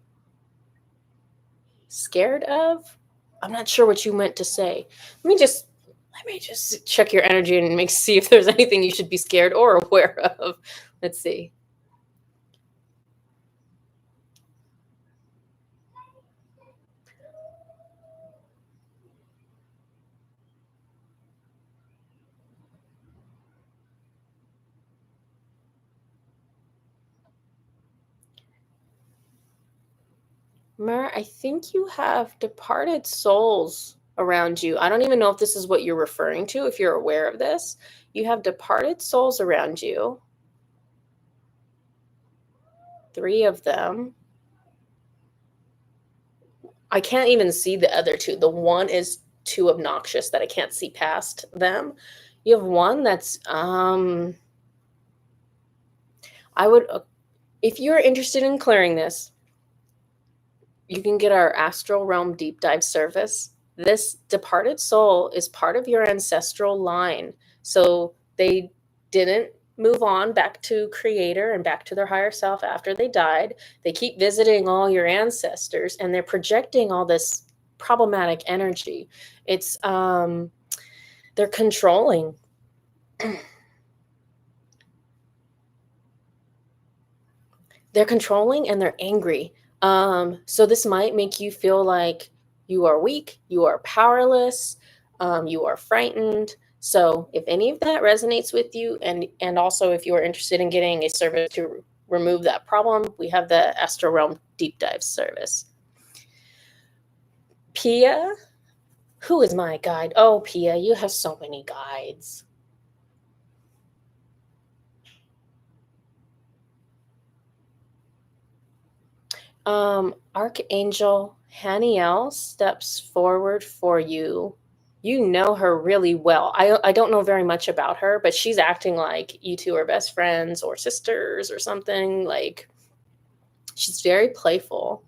Scared of? I'm not sure what you meant to say. Let me just check your energy and see if there's anything you should be scared or aware of. Let's see. Mer, I think you have departed souls around you. I don't even know if this is what you're referring to, if you're aware of this. You have departed souls around you. 3 of them. I can't even see the other 2. The one is too obnoxious that I can't see past them. You have one that's I would if you're interested in clearing this, you can get our Astral Realm Deep Dive service. This departed soul is part of your ancestral line. So they didn't move on back to Creator and back to their higher self after they died. They keep visiting all your ancestors and they're projecting all this problematic energy. It's they're controlling. They're controlling and they're angry. So this might make you feel like you are weak, you are powerless, you are frightened. So if any of that resonates with you, and also if you are interested in getting a service to remove that problem, we have the Astral Realm Deep Dive service. Pia, who is my guide? Oh, Pia, you have so many guides. Archangel Haniel steps forward for you. You know her really well. I don't know very much about her, but she's acting like you two are best friends or sisters or something. Like, she's very playful.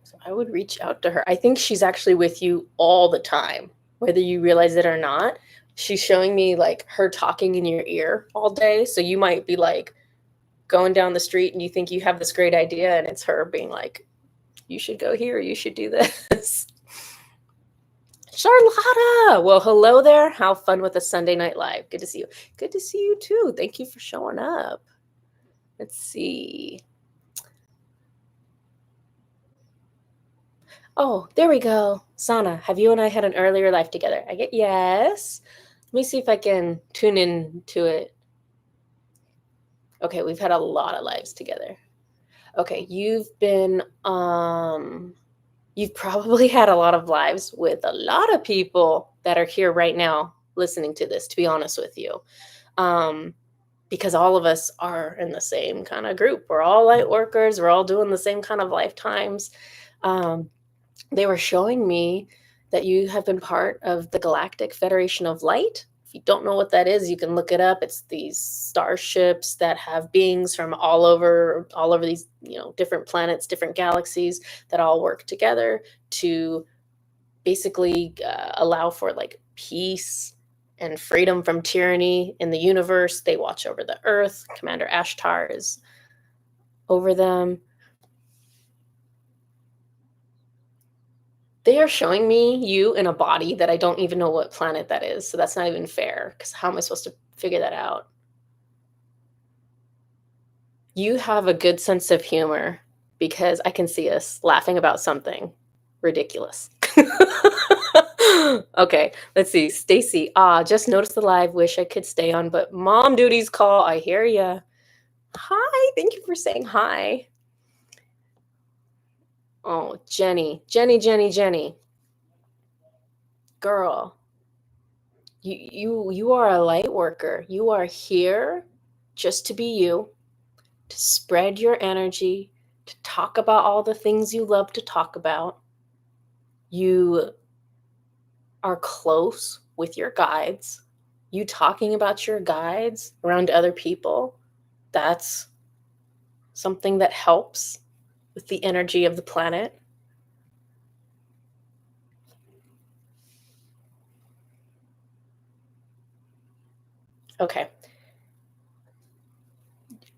So I would reach out to her. I think she's actually with you all the time, whether you realize it or not. She's showing me like her talking in your ear all day. So you might be like going down the street and you think you have this great idea, and it's her being like, you should go here, you should do this. Charlotta, well, hello there. How fun with a Sunday Night Live. Good to see you. Good to see you too. Thank you for showing up. Let's see. Oh, there we go. Sana, have you and I had an earlier life together? I get yes. Let me see if I can tune in to it. Okay, we've had a lot of lives together. Okay, you've probably had a lot of lives with a lot of people that are here right now listening to this, to be honest with you. Because all of us are in the same kind of group. We're all light workers. We're all doing the same kind of lifetimes. They were showing me that you have been part of the Galactic Federation of Light. If you don't know what that is, you can look it up. It's these starships that have beings from all over these, different planets, different galaxies that all work together to basically allow for like peace and freedom from tyranny in the universe. They watch over the Earth. Commander Ashtar is over them. They are showing me you in a body that I don't even know what planet that is. So that's not even fair, because how am I supposed to figure that out? You have a good sense of humor, because I can see us laughing about something ridiculous. Okay, let's see. Stacy, just noticed the live. Wish I could stay on, but mom duties call. I hear ya. Hi, thank you for saying hi. Oh, Jenny. Girl, you are a light worker. You are here just to be you, to spread your energy, to talk about all the things you love to talk about. You are close with your guides. You talking about your guides around other people, that's something that helps with the energy of the planet. Okay.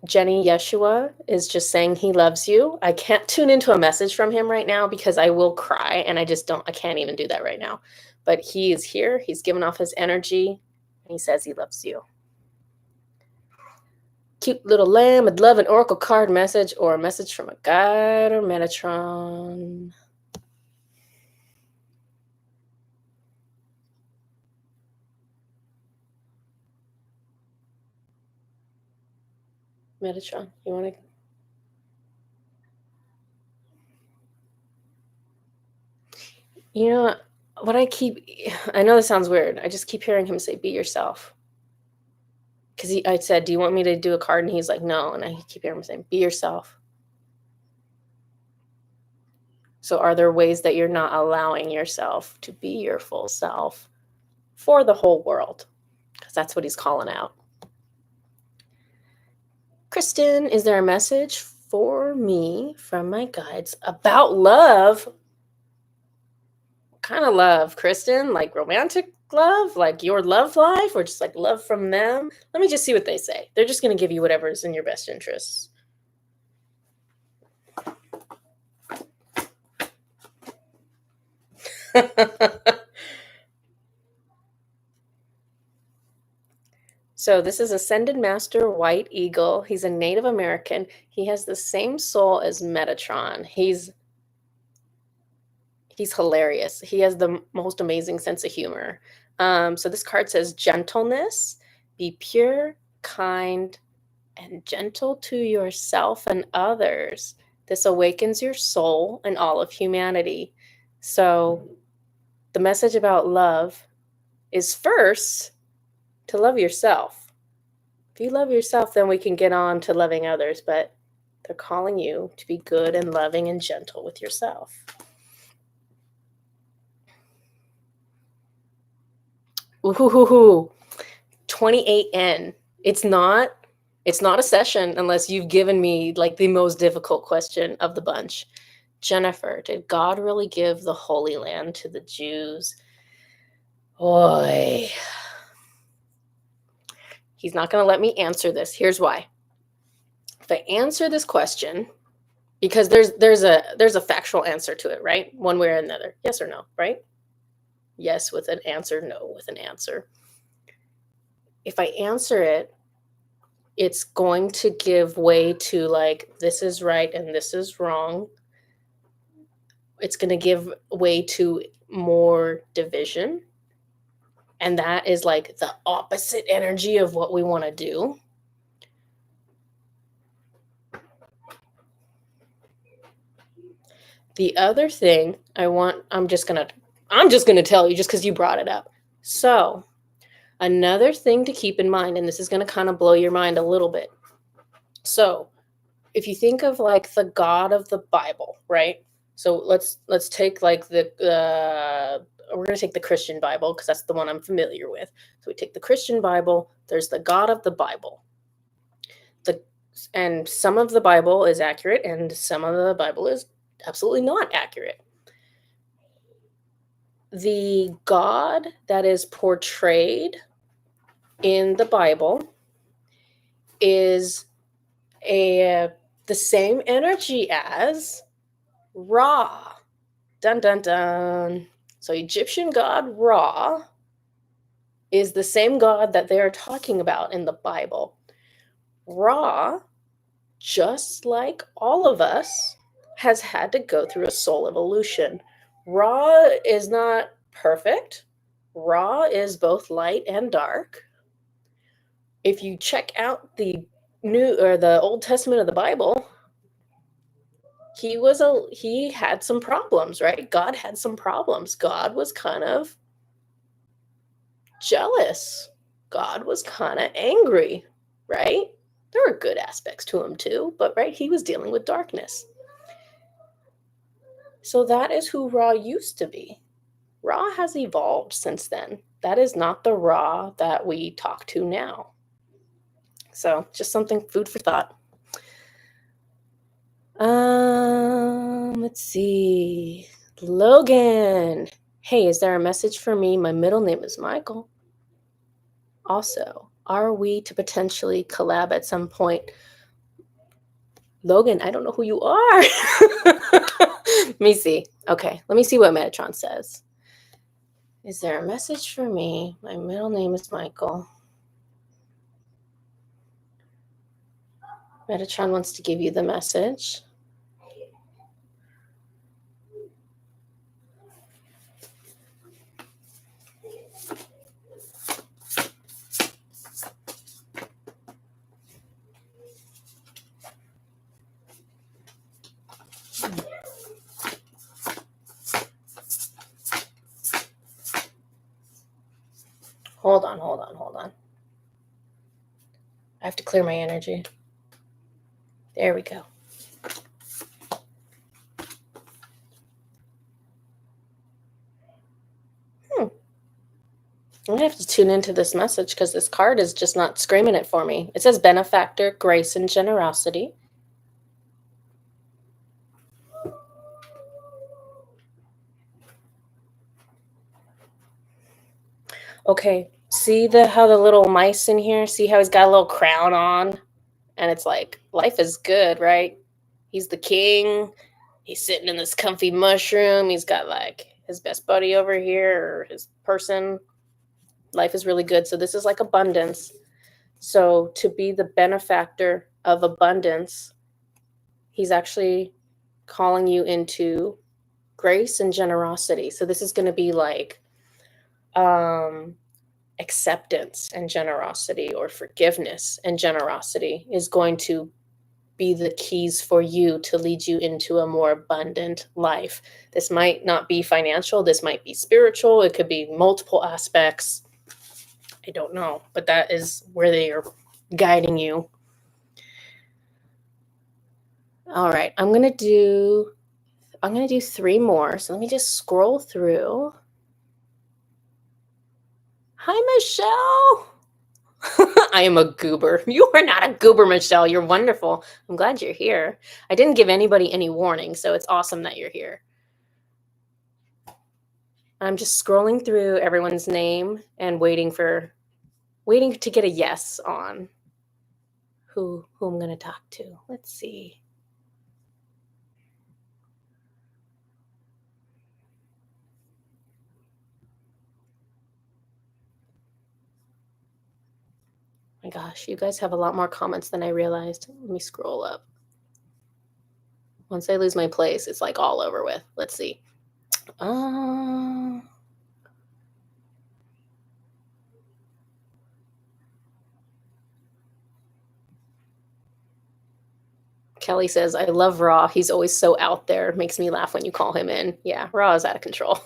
Jenny Yeshua is just saying he loves you. I can't tune into a message from him right now because I will cry, and I can't even do that right now. But he is here. He's given off his energy, and he says he loves you. Cute little lamb. I'd love an oracle card message or a message from a guide or Metatron. Metatron, you want to? You know what I know this sounds weird. I just keep hearing him say, be yourself. Because I said, do you want me to do a card? And he's like, no. And I keep hearing him saying, be yourself. So are there ways that you're not allowing yourself to be your full self for the whole world? Because that's what he's calling out. Kristen, is there a message for me from my guides about love? What kind of love, Kristen? Like romantic love? Like your love life? Or just like love from them? Let me just see what they say. They're just going to give you whatever is in your best interests. So this is Ascended Master White Eagle. He's a Native American. He has the same soul as Metatron. He's hilarious. He has the most amazing sense of humor. So this card says gentleness, be pure, kind, and gentle to yourself and others. This awakens your soul and all of humanity. So the message about love is first to love yourself. If you love yourself, then we can get on to loving others, but they're calling you to be good and loving and gentle with yourself. Ooh, 28N. It's not a session unless you've given me like the most difficult question of the bunch. Jennifer, did God really give the Holy Land to the Jews? Oy. He's not going to let me answer this. Here's why. If I answer this question, because there's a factual answer to it, right? One way or another. Yes or no, right? Yes with an answer, no with an answer. If I answer it, it's going to give way to like, this is right and this is wrong. It's going to give way to more division. And that is like the opposite energy of what we want to do. The other thing I'm just going to tell you just because you brought it up. So another thing to keep in mind, and this is going to kind of blow your mind a little bit. So if you think of like the God of the Bible, right? So let's take like we're going to take the Christian Bible because that's the one I'm familiar with. So we take the Christian Bible, there's the God of the Bible. And some of the Bible is accurate and some of the Bible is absolutely not accurate. The God that is portrayed in the Bible is the same energy as Ra. Dun, dun, dun. So Egyptian god Ra is the same god that they are talking about in the Bible. Ra, just like all of us, has had to go through a soul evolution. Ra is not perfect. Ra is both light and dark. If you check out the Old Testament of the Bible, he had some problems, right? God had some problems. God was kind of jealous. God was kind of angry, right? There were good aspects to him too, but right, he was dealing with darkness. So that is who Ra used to be. Ra has evolved since then. That is not the Ra that we talk to now. So just something, food for thought. Let's see. Logan. Hey, is there a message for me? My middle name is Michael. Also, are we to potentially collab at some point? Logan, I don't know who you are. Let me see. Okay, let me see what Metatron says. Is there a message for me? My middle name is Michael. Metatron wants to give you the message. Hold on. I have to clear my energy. There we go. I'm going to have to tune into this message because this card is just not screaming it for me. It says benefactor, grace, and generosity. Okay, see how the little mice in here, see how he's got a little crown on? And it's like, life is good, right? He's the king. He's sitting in this comfy mushroom. He's got like his best buddy over here, or his person. Life is really good. So this is like abundance. So to be the benefactor of abundance, he's actually calling you into grace and generosity. So this is going to be like acceptance and generosity, or forgiveness and generosity is going to be the keys for you to lead you into a more abundant life. This might not be financial. This might be spiritual. It could be multiple aspects. I don't know, but that is where they are guiding you. All right, I'm going to do 3 more. So let me just scroll through. Hi, Michelle. I am a goober. You are not a goober, Michelle. You're wonderful. I'm glad you're here. I didn't give anybody any warning, so it's awesome that you're here. I'm just scrolling through everyone's name and waiting to get a yes on who I'm going to talk to. Let's see. My gosh, you guys have a lot more comments than I realized. Let me scroll up. Once I lose my place, it's like all over with. Let's see. Kelly says, I love Ra. He's always so out there. Makes me laugh when you call him in. Yeah, Ra is out of control.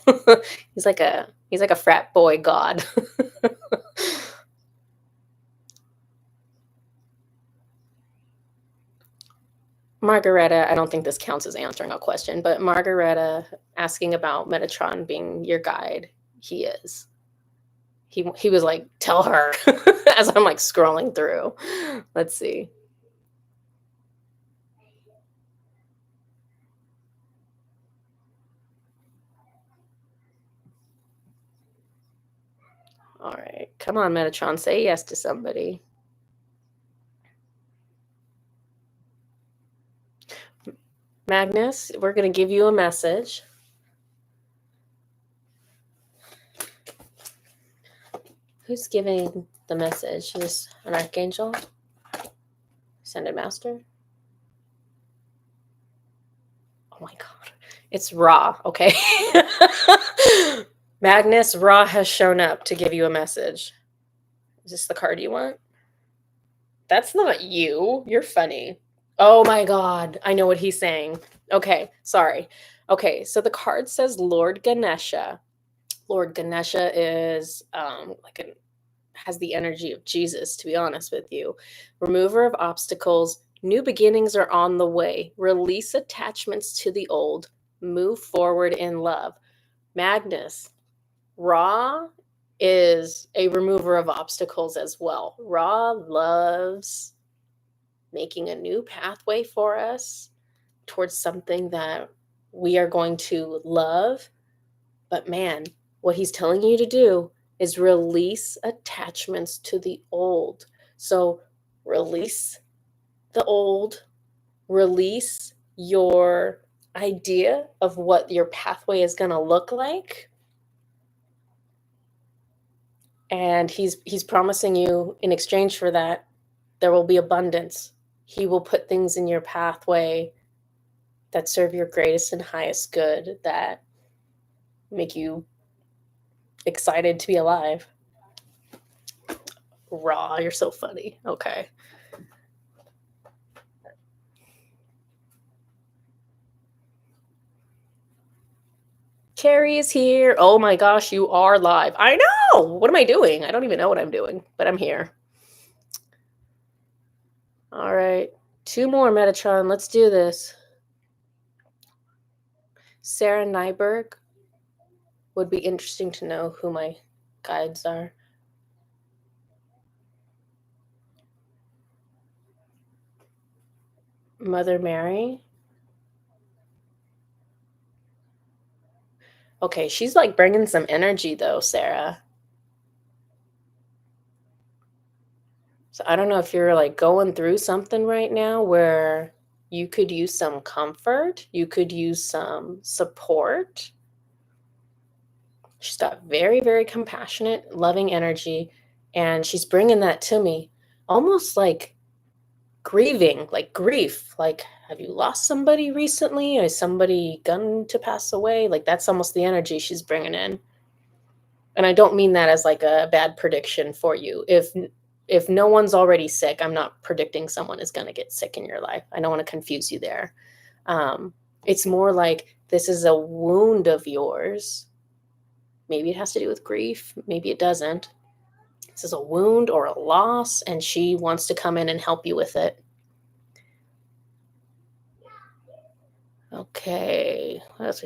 He's like a frat boy god. Margareta, I don't think this counts as answering a question, but Margareta asking about Metatron being your guide. He is. He was like, tell her, as I'm like scrolling through. Let's see. All right. Come on, Metatron. Say yes to somebody. Magnus, we're going to give you a message. Who's giving the message? Is an archangel? Ascended master? Oh my God. It's Ra, okay? Magnus, Ra has shown up to give you a message. Is this the card you want? That's not you. You're funny. Oh my God. I know what he's saying. Okay, sorry. Okay, so the card says Lord Ganesha. Lord Ganesha is has the energy of Jesus, to be honest with you. Remover of obstacles. New beginnings are on the way. Release attachments to the old. Move forward in love. Magnus, Ra is a remover of obstacles as well. Ra loves making a new pathway for us towards something that we are going to love. But man, what he's telling you to do is release attachments to the old. So release the old, release your idea of what your pathway is going to look like. And he's promising you, in exchange for that, there will be abundance. He will put things in your pathway that serve your greatest and highest good, that make you excited to be alive. Raw, you're so funny. Okay. Carrie is here. Oh my gosh, you are live. I know. What am I doing? I don't even know what I'm doing, but I'm here. All right. 2 more, Metatron. Let's do this. Sarah Nyberg. Would be interesting to know who my guides are. Mother Mary. Okay, she's like bringing some energy though, Sarah. So I don't know if you're like going through something right now where you could use some comfort, you could use some support. She's got very, very compassionate, loving energy, and she's bringing that to me almost like grieving, like grief. Like, have you lost somebody recently? Is somebody going to pass away? Like, that's almost the energy she's bringing in. And I don't mean that as like a bad prediction for you. If no one's already sick, I'm not predicting someone is going to get sick in your life. I don't want to confuse you there. It's more like this is a wound of yours. Maybe it has to do with grief. Maybe it doesn't. This is a wound or a loss, and she wants to come in and help you with it. Okay. What else?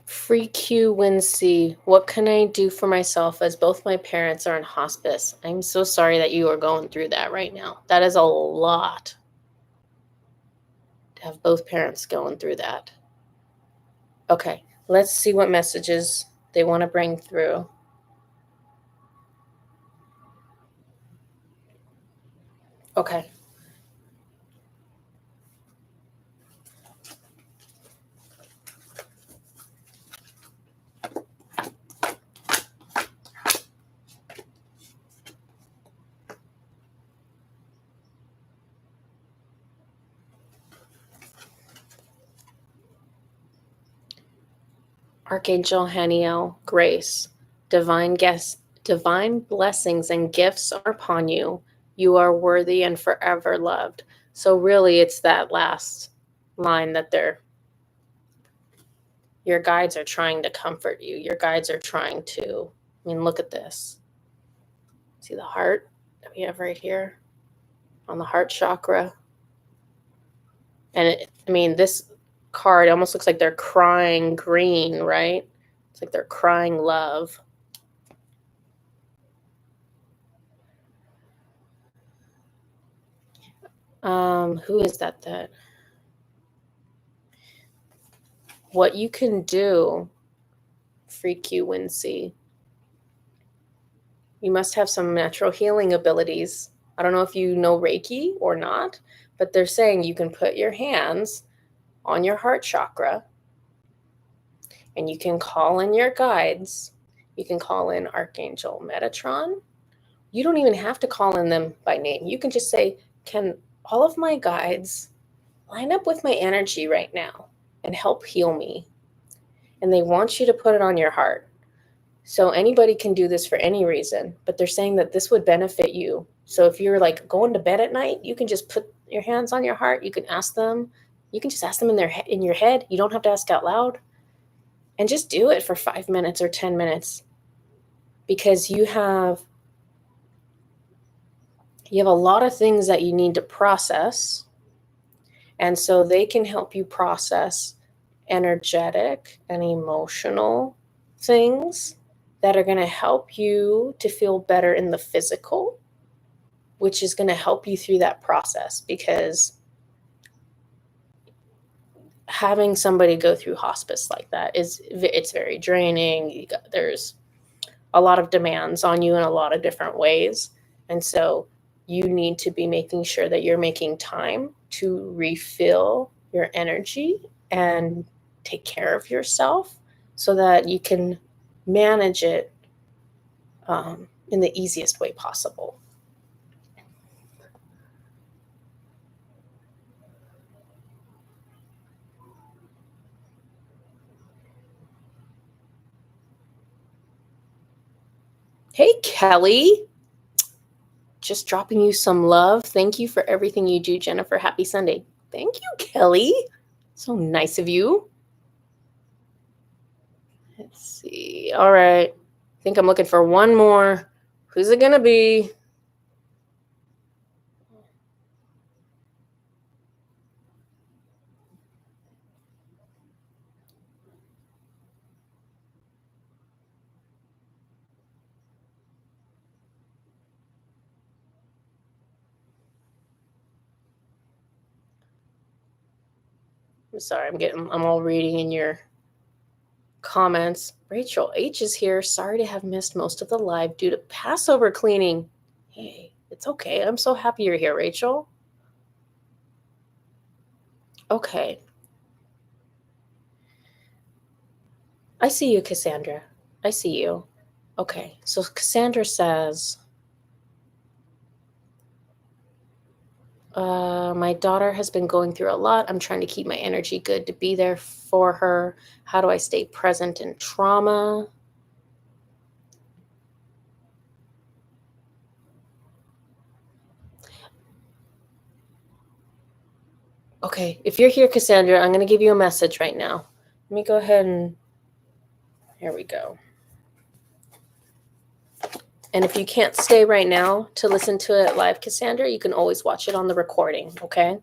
Free Q Wincy. What can I do for myself as both my parents are in hospice? I'm so sorry that you are going through that right now. That is a lot to have both parents going through that. Okay, let's see what messages they want to bring through. Okay. Archangel Haniel, grace, divine blessings and gifts are upon you. You are worthy and forever loved. So really it's that last line that your guides are trying to comfort you. Your guides are trying to, look at this. See the heart that we have right here on the heart chakra? And this card almost looks like they're crying green, right? It's like they're crying love. Who is that? What you can do, Freak You Wincy, you must have some natural healing abilities. I don't know if you know Reiki or not, but they're saying you can put your hands on your heart chakra and you can call in your guides. You can call in Archangel Metatron. You don't even have to call in them by name. You can just say, can all of my guides line up with my energy right now and help heal me? And they want you to put it on your heart. So anybody can do this for any reason, but they're saying that this would benefit you. So if you're like going to bed at night, you can just put your hands on your heart. You can ask them. You can just ask them in your head. You don't have to ask out loud. And just do it for 5 minutes or 10 minutes. Because you have a lot of things that you need to process. And so they can help you process energetic and emotional things that are going to help you to feel better in the physical, which is going to help you through that process, because having somebody go through hospice like that it's very draining. There's a lot of demands on you in a lot of different ways. And so you need to be making sure that you're making time to refill your energy and take care of yourself so that you can manage it in the easiest way possible. Hey, Kelly. Just dropping you some love. Thank you for everything you do, Jennifer. Happy Sunday. Thank you, Kelly. So nice of you. Let's see. All right. I think I'm looking for one more. Who's it going to be? I'm sorry. I'm all reading in your comments. Rachel H is here. Sorry to have missed most of the live due to Passover cleaning. Hey, it's okay. I'm so happy you're here, Rachel. Okay. I see you, Cassandra. I see you. Okay. So Cassandra says, my daughter has been going through a lot. I'm trying to keep my energy good to be there for her. How do I stay present in trauma? Okay, if you're here, Cassandra, I'm going to give you a message right now. Let me go ahead and, here we go. And if you can't stay right now to listen to it live, Cassandra, you can always watch it on the recording, okay?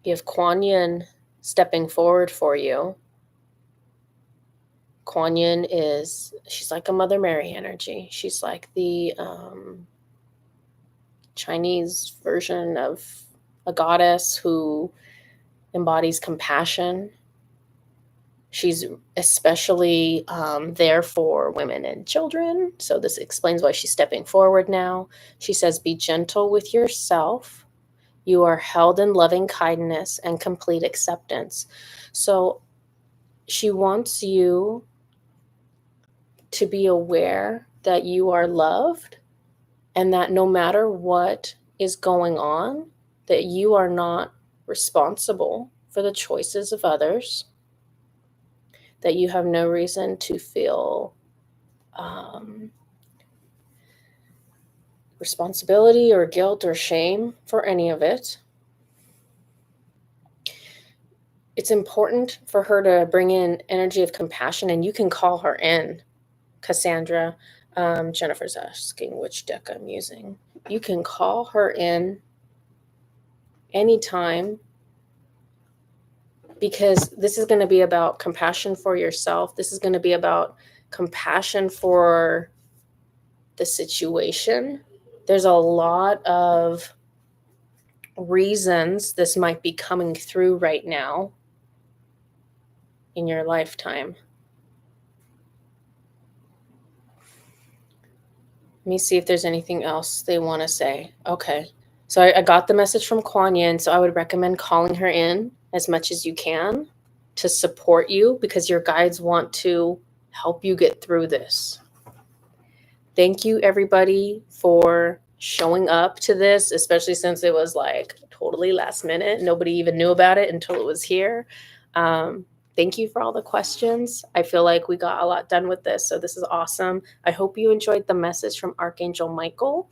You have Kuan Yin stepping forward for you. Kuan Yin she's like a Mother Mary energy. She's like the Chinese version of a goddess who embodies compassion. She's especially there for women and children. So this explains why she's stepping forward now. She says, be gentle with yourself. You are held in loving kindness and complete acceptance. So she wants you to be aware that you are loved and that no matter what is going on, that you are not responsible for the choices of others, that you have no reason to feel responsibility or guilt or shame for any of it. It's important for her to bring in energy of compassion, and you can call her in, Cassandra. Jennifer's asking which deck I'm using. You can call her in anytime, because this is going to be about compassion for yourself. This is going to be about compassion for the situation. There's a lot of reasons this might be coming through right now in your lifetime. Let me see if there's anything else they want to say. Okay. So I got the message from Kuan Yin, so I would recommend calling her in as much as you can to support you, because your guides want to help you get through this. Thank you, everybody, for showing up to this, especially since it was like totally last minute. Nobody even knew about it until it was here. Thank you for all the questions. I feel like we got a lot done with this, so this is awesome. I hope you enjoyed the message from Archangel Michael.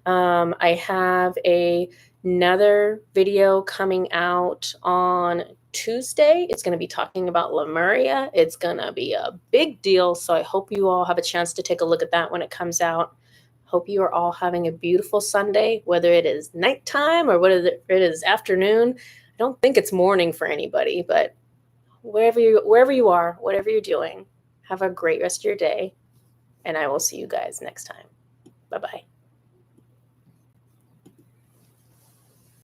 I have another video coming out on Tuesday. It's going to be talking about Lemuria. It's going to be a big deal, so I hope you all have a chance to take a look at that when it comes out. Hope you are all having a beautiful Sunday, whether it is nighttime or whether it is afternoon. I don't think it's morning for anybody, but wherever you are, whatever you're doing, have a great rest of your day, and I will see you guys next time. Bye-bye.